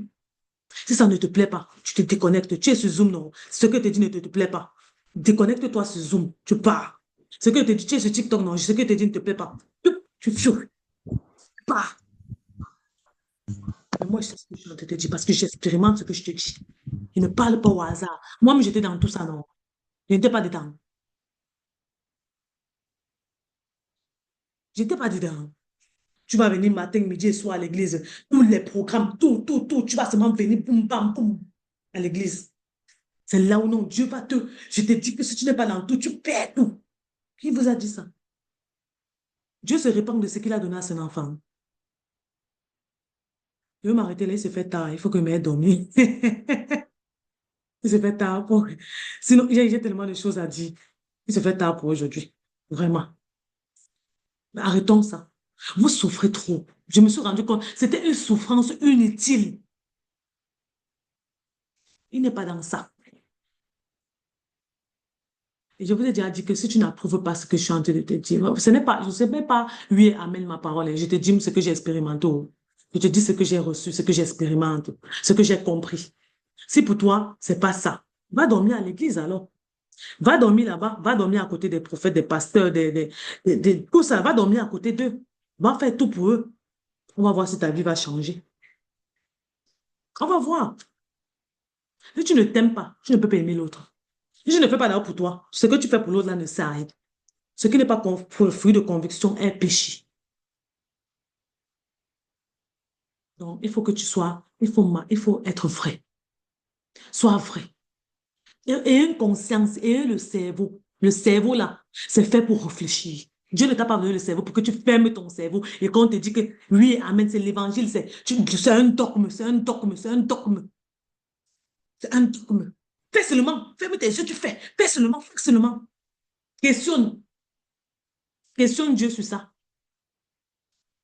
Si ça ne te plaît pas, tu te déconnectes. Tu es sur Zoom, non. Ce que je te dis ne te plaît pas. Déconnecte-toi sur Zoom. Tu pars. Ce que je te dis, tu es sur TikTok, non. Ce que je te dis ne te plaît pas. Tu fuis. Tu pars. Mais moi, je sais ce que je suis en train de te dire parce que j'expérimente ce que je te dis. Je ne parle pas au hasard. Moi-même, j'étais dans tout ça, non. Je n'étais pas dedans. Je n'étais pas dedans. Tu vas venir matin, midi et soir à l'église. Tous les programmes, tout. Tu vas seulement venir, boum, bam, boum, à l'église. C'est là où non, Dieu va te... Je te dis que si tu n'es pas dans tout, tu perds tout. Qui vous a dit ça? Dieu se répand de ce qu'il a donné à son enfant. Je vais m'arrêter là, il se fait tard. Il faut que je m'aille dormir. Il se fait tard pour... Sinon, j'ai tellement de choses à dire. Il se fait tard pour aujourd'hui. Vraiment. Mais arrêtons ça. Vous souffrez trop. Je me suis rendu compte. C'était une souffrance inutile. Il n'est pas dans ça. Et je vous ai déjà dit que si tu n'approuves pas ce que je suis en train de te dire, ce n'est pas, je ne sais même pas, oui, amène ma parole. Je te dis ce que j'ai expérimenté. Je te dis ce que j'ai reçu, ce que j'expérimente, ce que j'ai compris. Si pour toi, c'est pas ça, va dormir à l'église alors. Va dormir là-bas, va dormir à côté des prophètes, des pasteurs, tout ça, va dormir à côté d'eux. Va faire tout pour eux. On va voir si ta vie va changer. On va voir. Si tu ne t'aimes pas, tu ne peux pas aimer l'autre. Si je ne fais pas d'abord pour toi, ce que tu fais pour l'autre là ne sert à rien. Ce qui n'est pas fruit de conviction est péché. Donc, il faut que tu sois, il faut être vrai. Sois vrai. Et une conscience, et le cerveau. Le cerveau là, c'est fait pour réfléchir. Dieu ne t'a pas donné le cerveau pour que tu fermes ton cerveau et qu'on te dit que oui, amen, c'est l'évangile, c'est un dogme, c'est un dogme, c'est un dogme, c'est un dogme. Fais seulement, ferme tes yeux, tu fais. Fais seulement, fais seulement. Questionne, questionne Dieu sur ça.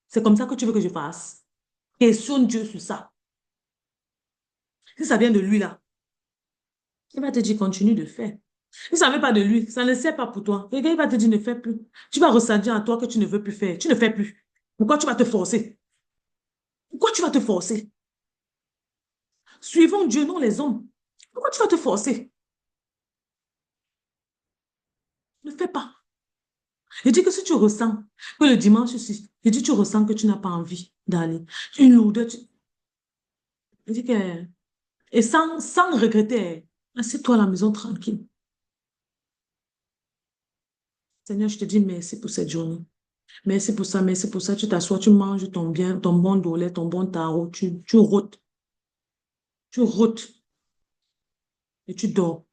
C'est comme ça que tu veux que je fasse. Questionne Dieu sur ça. Si ça vient de lui là, il va te dire continue de faire. Si ça ne vient pas de lui, ça ne sert pas pour toi. Et il va te dire ne fais plus. Tu vas ressentir en toi que tu ne veux plus faire. Tu ne fais plus. Pourquoi tu vas te forcer? Pourquoi tu vas te forcer? Suivons Dieu, non les hommes. Pourquoi tu vas te forcer? Ne fais pas. Je dis que si tu ressens que le dimanche aussi, je dis tu ressens que tu n'as pas envie d'aller. Une lourdeur, je dis que... Et sans regretter, assieds-toi à la maison tranquille. Seigneur, je te dis merci pour cette journée. Merci pour ça, merci pour ça. Tu t'assois, tu manges ton bien, ton bon dolet, ton bon tarot, tu rôtes et tu dors.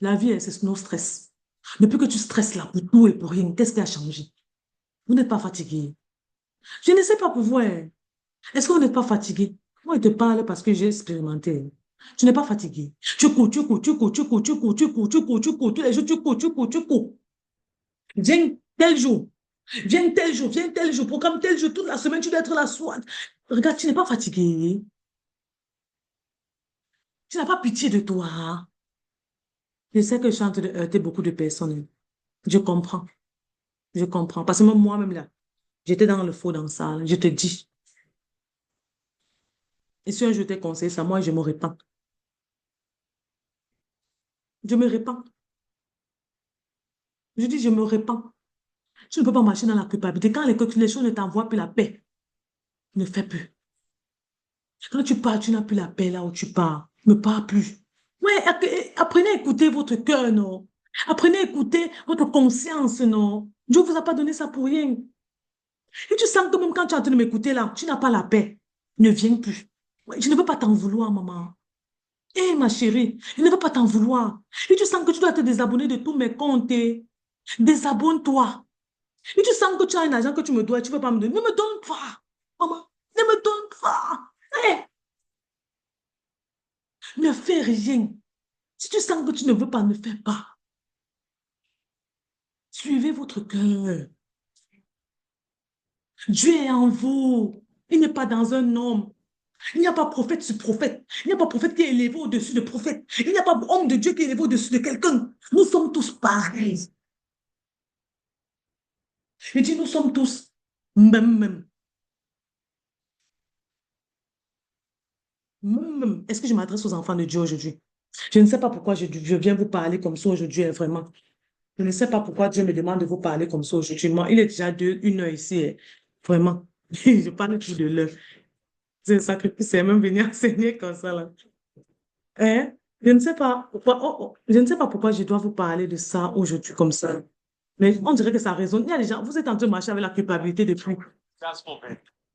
La vie, c'est no stress. Depuis que tu stresses là pour tout et pour rien, qu'est-ce qui a changé? Vous n'êtes pas fatigué. Je ne sais pas pour vous. Hein. Est-ce que vous n'êtes pas fatigué? Moi, je te parle parce que j'ai expérimenté. Tu n'es pas fatigué. Tu cours, tu cours, tu cours, tu cours, tu cours, tu cours, tu cours, tu cours, tous les jours, tu cours, tu cours, tu cours. Viens tel jour. Viens tel jour, viens tel jour. Programme tel jour, toute la semaine, tu dois être là soir. Regarde, tu n'es pas fatigué. Tu n'as pas pitié de toi. Je sais que je suis en train de heurter beaucoup de personnes. Je comprends. Je comprends. Parce que même moi-même, là, j'étais dans le faux dans ça. Je te dis. Et si un jour je t'ai conseillé ça, moi, je me répands. Je me répands. Je dis, je me répands. Tu ne peux pas marcher dans la culpabilité. Quand les choses ne t'envoient plus la paix, ne fais plus. Quand tu pars, tu n'as plus la paix là où tu pars. Ne pars plus. Ouais, apprenez à écouter votre cœur, non? Apprenez à écouter votre conscience, non? Dieu ne vous a pas donné ça pour rien. Et tu sens que même quand tu es en train de m'écouter là, tu n'as pas la paix. Ne viens plus. Ouais, je ne veux pas t'en vouloir, maman. Eh, ma chérie, je ne veux pas t'en vouloir. Et tu sens que tu dois te désabonner de tous mes comptes. Désabonne-toi. Et tu sens que tu as un argent que tu me dois et tu ne veux pas me donner. Ne me donne pas. Maman, ne me donne pas. Eh, ne fais rien. Si tu sens que tu ne veux pas, ne fais pas. Suivez votre cœur. Dieu est en vous. Il n'est pas dans un homme. Il n'y a pas prophète sur prophète. Il n'y a pas prophète qui est élevé au-dessus de prophète. Il n'y a pas homme de Dieu qui est élevé au-dessus de quelqu'un. Nous sommes tous pareils. Il dit, nous sommes tous même. Est-ce que je m'adresse aux enfants de Dieu aujourd'hui? Je ne sais pas pourquoi je viens vous parler comme ça aujourd'hui, hein, vraiment. Je ne sais pas pourquoi Dieu me demande de vous parler comme ça aujourd'hui. Moi, il est déjà 1 heure ici, hein. Vraiment. Je parle plus de l'heure. C'est un sacrifice, c'est même venir enseigner comme ça, là. Hein? Je ne sais pas pourquoi, je ne sais pas pourquoi je dois vous parler de ça aujourd'hui comme ça. Mais on dirait que ça résonne. Il y a des gens, vous êtes en train de marcher avec la culpabilité depuis.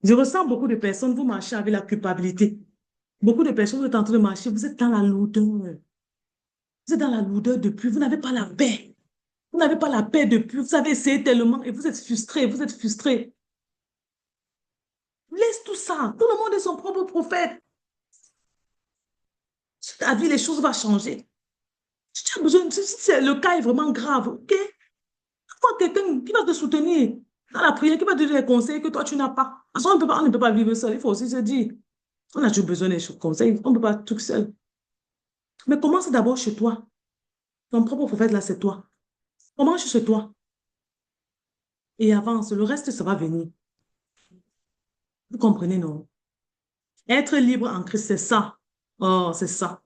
Je ressens beaucoup de personnes, vous marchez avec la culpabilité. Beaucoup de personnes, vous êtes en train de marcher, vous êtes dans la lourdeur. Vous êtes dans la lourdeur depuis, vous n'avez pas la paix. Vous n'avez pas la paix depuis, vous avez essayé tellement et vous êtes frustré, vous êtes frustré. laisse tout ça. Tout le monde est son propre prophète. Si ta vie, les choses vont changer. Si tu as besoin, si le cas est vraiment grave, ok? Faut quelqu'un qui va te soutenir dans la prière, qui va te donner des conseils que toi, tu n'as pas. Parce qu'on on ne peut pas vivre seul. Il faut aussi se dire, on a toujours besoin des conseils. On ne peut pas tout seul. Mais commence d'abord chez toi. Ton propre prophète, là, c'est toi. Commence chez toi et avance. Le reste, ça va venir. Vous comprenez, non? Être libre en Christ, c'est ça. Oh, c'est ça.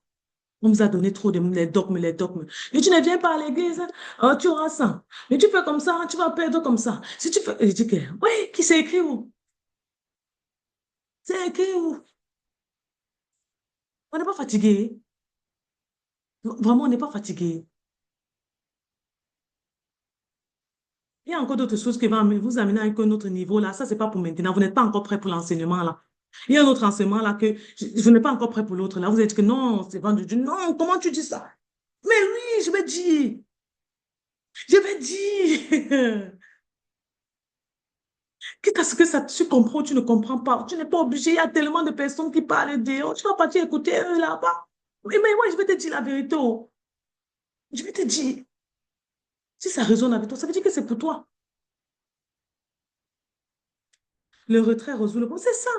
On vous a donné trop de les dogmes, les dogmes. Et tu ne viens pas à l'église, oh, tu auras ça. Mais tu fais comme ça, tu vas perdre comme ça. Si tu fais, je dis que, oui, qui c'est écrit où? C'est écrit où? On n'est pas fatigué. Vraiment, on n'est pas fatigué. Il y a encore d'autres choses qui vont vous amener à un autre niveau là. Ça, c'est pas pour maintenant. Vous n'êtes pas encore prêt pour l'enseignement là. Il y a un autre enseignement là que je n'ai pas encore prêt pour l'autre là. Vous avez dit que non, c'est vendu. Non, comment tu dis ça? Mais oui, je vais dire. Je vais dire. Quitte à ce que ça, tu comprends ou tu ne comprends pas. Tu n'es pas obligé. Il y a tellement de personnes qui parlent dehors. Tu vas partir écouter eux là-bas. Mais moi, je vais te dire la vérité. Oh. Je vais te dire. Si ça résonne avec toi, ça veut dire que c'est pour toi. Le retrait résout le problème. C'est ça.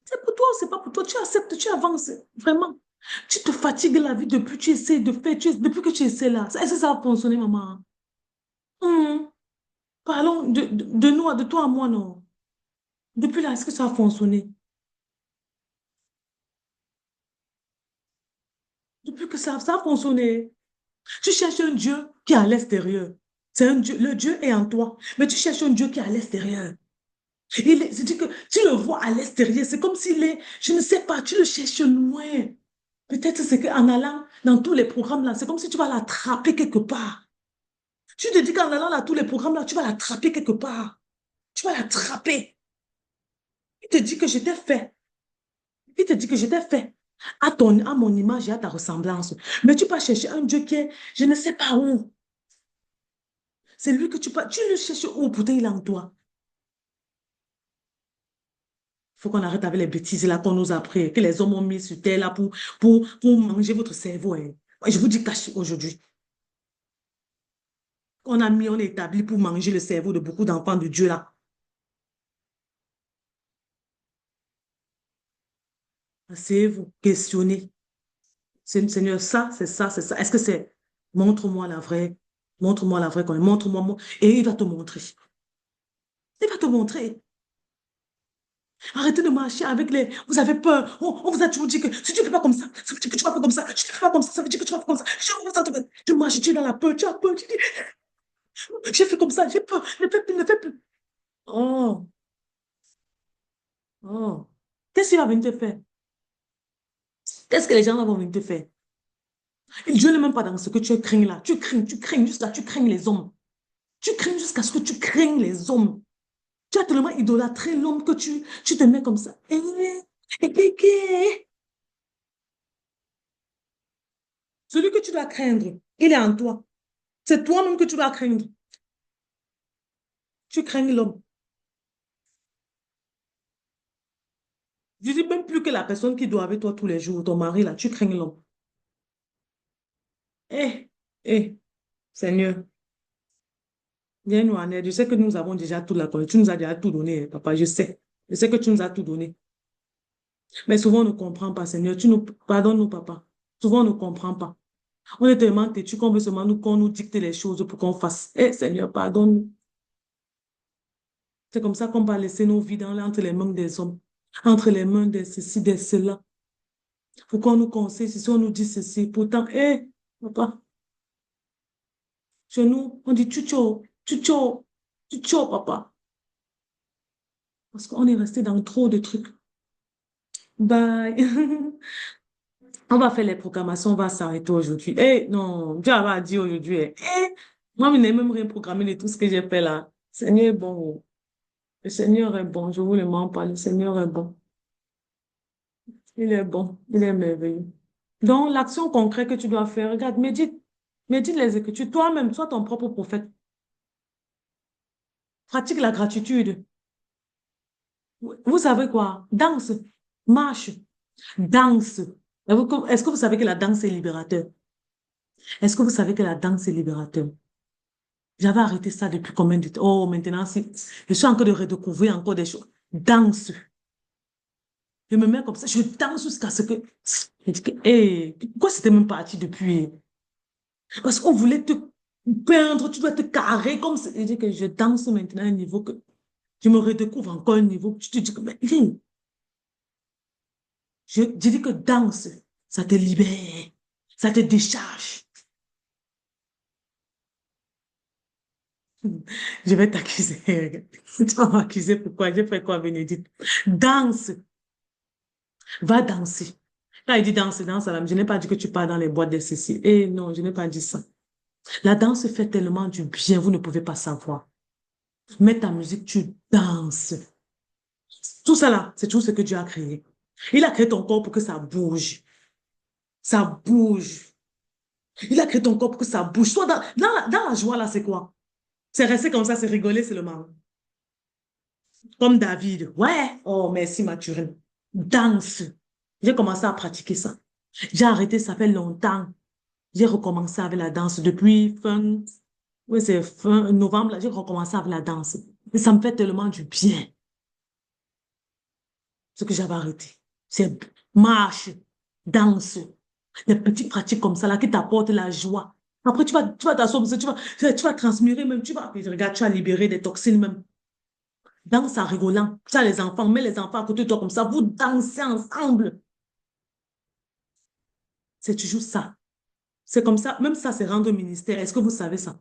C'est pour toi ou c'est pas pour toi. Tu acceptes, tu avances. Vraiment. Tu te fatigues la vie depuis que tu essaies de faire. Depuis que tu essaies là. Est-ce que ça va fonctionner, maman? Hum. Parlons de nous, de toi à moi, non. Depuis là, est-ce que ça a fonctionné? Depuis que ça a fonctionné. Tu cherches un Dieu qui est à l'extérieur. C'est un Dieu, le Dieu est en toi, mais tu cherches un Dieu qui est à l'extérieur. C'est-à-dire que tu le vois à l'extérieur, c'est comme s'il est, je ne sais pas, tu le cherches loin. Peut-être c'est qu'en allant dans tous les programmes là, c'est comme si tu vas l'attraper quelque part. Tu te dis qu'en allant dans tous les programmes là, tu vas l'attraper quelque part. Tu vas l'attraper. Il te dit que je t'ai fait. Il te dit que je t'ai fait à mon image et à ta ressemblance. Mais tu vas chercher un Dieu qui est, je ne sais pas où. C'est lui que tu le cherches où, pourtant il est en toi. Il faut qu'on arrête avec les bêtises là qu'on nous a appris, que les hommes ont mis sur terre là pour manger votre cerveau. Hein. Ouais, je vous dis caché aujourd'hui. On a établi pour manger le cerveau de beaucoup d'enfants de Dieu là. Asseyez-vous, questionnez. Seigneur, ça, c'est ça, c'est ça. Est-ce que c'est... Montre-moi la vraie. Montre-moi la vraie. Montre-moi. Et il va te montrer. Il va te montrer. Arrêtez de marcher avec les... Vous avez peur. On vous a toujours dit que si tu ne fais pas comme ça veut dire que tu vas faire comme ça. Si tu ne fais pas comme ça veut dire que tu vas faire comme ça. Tu marches, tu es dans la peur, tu as peur. Tu dis, j'ai fait comme ça, j'ai peur. Ne fais plus, ne fais plus. Oh, oh. Qu'est-ce qu'il va venir te faire? Qu'est-ce que les gens vont venir te faire? Et Dieu n'est même pas dans ce que tu crains là. Tu crains jusqu'à tu crains les hommes. Tu crains jusqu'à ce que tu crains les hommes. Tu as tellement idolâtré l'homme que tu te mets comme ça. Celui que tu dois craindre, il est en toi. C'est toi-même que tu dois craindre. Tu crains l'homme. Je dis même plus que la personne qui doit avec toi tous les jours, ton mari là, tu crains l'homme. Eh, Seigneur, viens nous en aide. Je sais que nous avons déjà tout la connaissance. Tu nous as déjà tout donné, hein, papa, je sais. Je sais que tu nous as tout donné. Mais souvent, on ne comprend pas, Seigneur. Pardonne-nous, papa. Souvent, on ne comprend pas. On est tellement têtu qu'on veut seulement qu'on nous dicte les choses pour qu'on fasse. Eh, Seigneur, pardonne-nous. C'est comme ça qu'on va laisser nos vies entre les mains des hommes, entre les mains de ceci, de cela. Pour qu'on nous conseille, si on nous dit ceci. Pourtant, papa, chez nous, on dit tucho, tucho, papa. Parce qu'on est resté dans trop de trucs. Bye. On va faire les proclamations, on va s'arrêter aujourd'hui. Non, Dieu va dire aujourd'hui. Moi, je n'ai même rien programmé de tout ce que j'ai fait là. Seigneur est bon. Le Seigneur est bon. Je vous le mens pas. Le Seigneur est bon. Il est bon. Il est merveilleux. Donc, l'action concrète que tu dois faire, regarde, médite. Médite les Écritures. Toi-même, sois ton propre prophète. Pratique la gratitude. Vous savez quoi? Danse, marche, danse. Est-ce que vous savez que la danse est libérateur? Est-ce que vous savez que la danse est libérateur? J'avais arrêté ça depuis combien de temps? Oh, maintenant, je suis en train de redécouvrir encore des choses. Danse. Je me mets comme ça, je danse jusqu'à ce que... Je dis que, hey, pourquoi c'était même parti depuis? Parce qu'on voulait te peindre, tu dois te carrer comme ça. Je dis que je danse maintenant à un niveau que je me redécouvre encore un niveau. Tu te dis que, mais, je dis que danse, ça te libère, ça te décharge. Je vais t'accuser. Tu vas m'accuser pourquoi? J'ai fait quoi, Bénédicte? Danse, va danser. Quand il dit danse, danse, je n'ai pas dit que tu pars dans les boîtes de ceci. Eh non, je n'ai pas dit ça. La danse fait tellement du bien, vous ne pouvez pas savoir. Mets ta musique, tu danses. Tout ça là, c'est tout ce que Dieu a créé. Il a créé ton corps pour que ça bouge. Ça bouge. Il a créé ton corps pour que ça bouge. Toi, dans la joie là, c'est quoi? C'est rester comme ça, c'est rigoler, c'est le mal. Comme David. Ouais. Oh, merci, Mathurin. Danse. J'ai commencé à pratiquer ça. J'ai arrêté, ça fait longtemps. J'ai recommencé avec la danse depuis fin, oui, c'est fin novembre, là, j'ai recommencé avec la danse. Et ça me fait tellement du bien, ce que j'avais arrêté. C'est marche, danse, des petites pratiques comme ça, là, qui t'apportent la joie. Après, tu vas t'asseoir, tu vas transpirer même, puis regarde, tu vas libérer des toxines même. Danse en rigolant. Tu as les enfants, mets les enfants à côté de toi comme ça, vous dansez ensemble. C'est toujours ça. C'est comme ça, même ça, c'est rendre ministère. Est-ce que vous savez ça?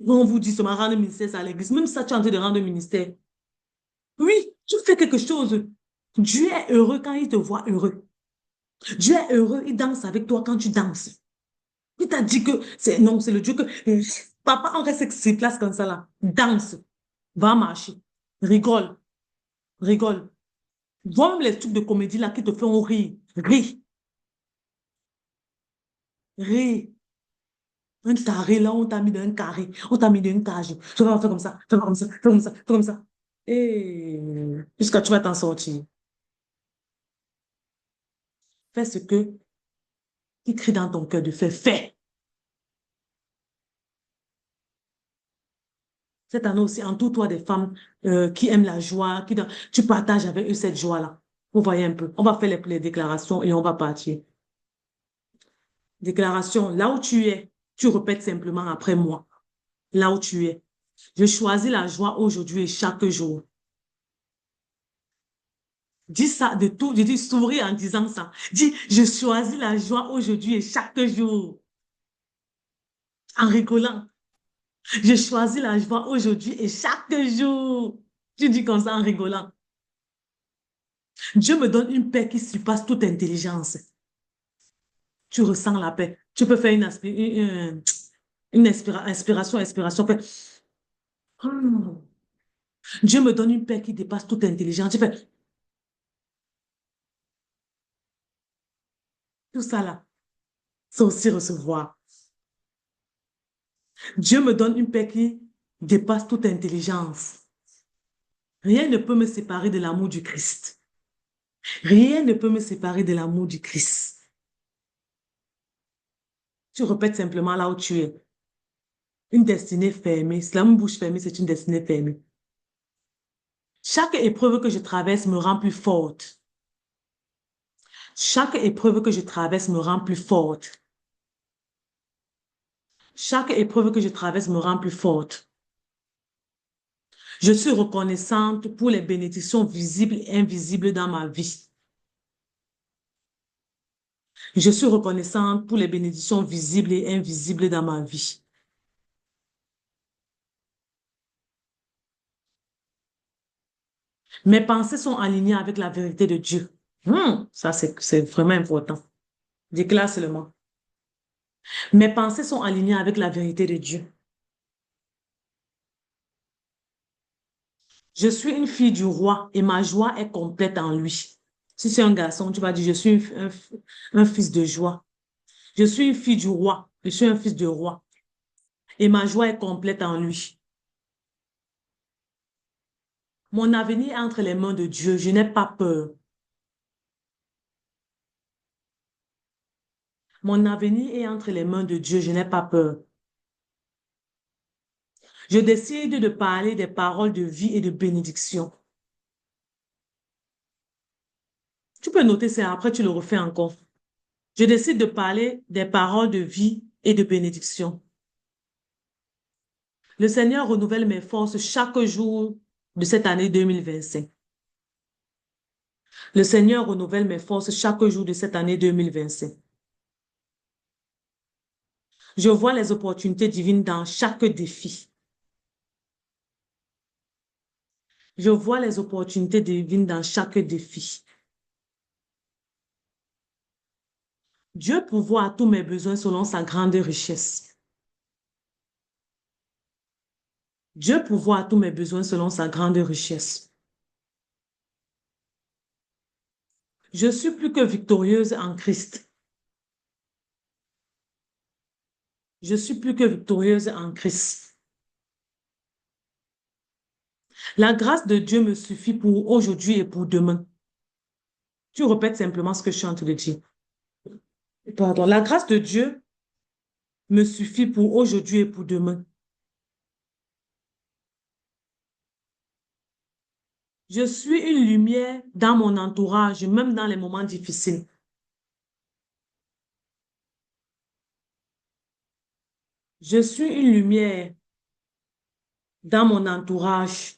On vous dit seulement rendre ministère, c'est à l'église. Même ça, tu es en train de rendre ministère. Oui, tu fais quelque chose. Dieu est heureux quand il te voit heureux. Dieu est heureux, il danse avec toi quand tu danses. Il t'a dit que c'est non, c'est le Dieu que papa, on reste sur place comme ça là. Danse, va marcher, rigole, rigole. Vois même les trucs de comédie là qui te font rire. Ris, ris. Un carré là, on t'a mis dans un carré, on t'a mis dans une cage. Tu vas faire comme ça, fais comme ça, fais comme ça, fais comme ça. Et jusqu'à tu vas t'en sortir. Fais ce que qui crie dans ton cœur de faire. Fais. Cette année aussi, entoure-toi des femmes qui aiment la joie, tu partages avec eux cette joie-là. Vous voyez un peu. On va faire les déclarations et on va partir. Déclaration, là où tu es, tu répètes simplement après moi. Là où tu es. Je choisis la joie aujourd'hui et chaque jour. Dis ça de tout. Je dis souris en disant ça. Dis, je choisis la joie aujourd'hui et chaque jour. En rigolant. Je choisis la joie aujourd'hui et chaque jour. Tu dis comme ça en rigolant. Dieu me donne une paix qui surpasse toute intelligence. Tu ressens la paix. Tu peux faire inspiration, expiration. Hmm. Dieu me donne une paix qui dépasse toute intelligence. Tu fais tout ça là. C'est aussi recevoir. Dieu me donne une paix qui dépasse toute intelligence. Rien ne peut me séparer de l'amour du Christ. Rien ne peut me séparer de l'amour du Christ. Tu répètes simplement là où tu es. Une destinée fermée. Si la bouche fermée, c'est une destinée fermée. Chaque épreuve que je traverse me rend plus forte. Chaque épreuve que je traverse me rend plus forte. Chaque épreuve que je traverse me rend plus forte. Je suis reconnaissante pour les bénédictions visibles et invisibles dans ma vie. Je suis reconnaissante pour les bénédictions visibles et invisibles dans ma vie. Mes pensées sont alignées avec la vérité de Dieu. Ça, c'est vraiment important. Déclare seulement. Mes pensées sont alignées avec la vérité de Dieu. Je suis une fille du roi et ma joie est complète en lui. Si c'est un garçon, tu vas dire, je suis un fils de joie. Je suis une fille du roi. Je suis un fils de roi. Et ma joie est complète en lui. Mon avenir est entre les mains de Dieu. Je n'ai pas peur. Mon avenir est entre les mains de Dieu. Je n'ai pas peur. Je décide de parler des paroles de vie et de bénédiction. Tu peux noter ça, après tu le refais encore. Je décide de parler des paroles de vie et de bénédiction. Le Seigneur renouvelle mes forces chaque jour de cette année 2025. Le Seigneur renouvelle mes forces chaque jour de cette année 2025. Je vois les opportunités divines dans chaque défi. Je vois les opportunités divines dans chaque défi. Dieu pourvoit à tous mes besoins selon sa grande richesse. Dieu pourvoit à tous mes besoins selon sa grande richesse. Je suis plus que victorieuse en Christ. Je suis plus que victorieuse en Christ. La grâce de Dieu me suffit pour aujourd'hui et pour demain. Tu répètes simplement ce que je suis en train de dire. Pardon. La grâce de Dieu me suffit pour aujourd'hui et pour demain. Je suis une lumière dans mon entourage, même dans les moments difficiles. Je suis une lumière dans mon entourage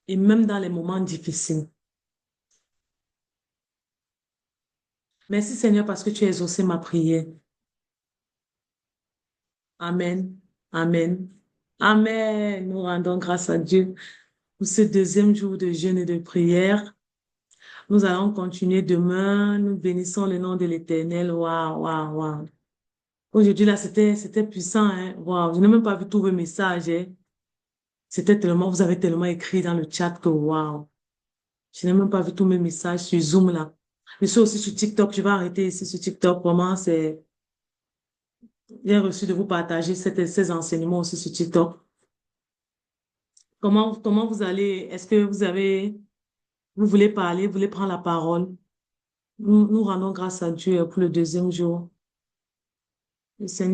et même dans les moments difficiles. Merci Seigneur parce que tu as exaucé ma prière. Amen. Amen. Amen. Nous rendons grâce à Dieu pour ce deuxième jour de jeûne et de prière. Nous allons continuer demain. Nous bénissons le nom de l'Éternel. Waouh, waouh, waouh. Aujourd'hui, là, c'était puissant, hein. Waouh. Je n'ai même pas vu tous vos messages, hein. C'était tellement, vous avez tellement écrit dans le chat que waouh. Je n'ai même pas vu tous mes messages sur Zoom, là. Je suis aussi sur TikTok. Je vais arrêter ici sur TikTok. Vraiment, c'est bien reçu de vous partager ces enseignements aussi sur TikTok. Comment vous allez? Est-ce que vous voulez parler, vous voulez prendre la parole? Nous rendons grâce à Dieu pour le deuxième jour. Le Seigneur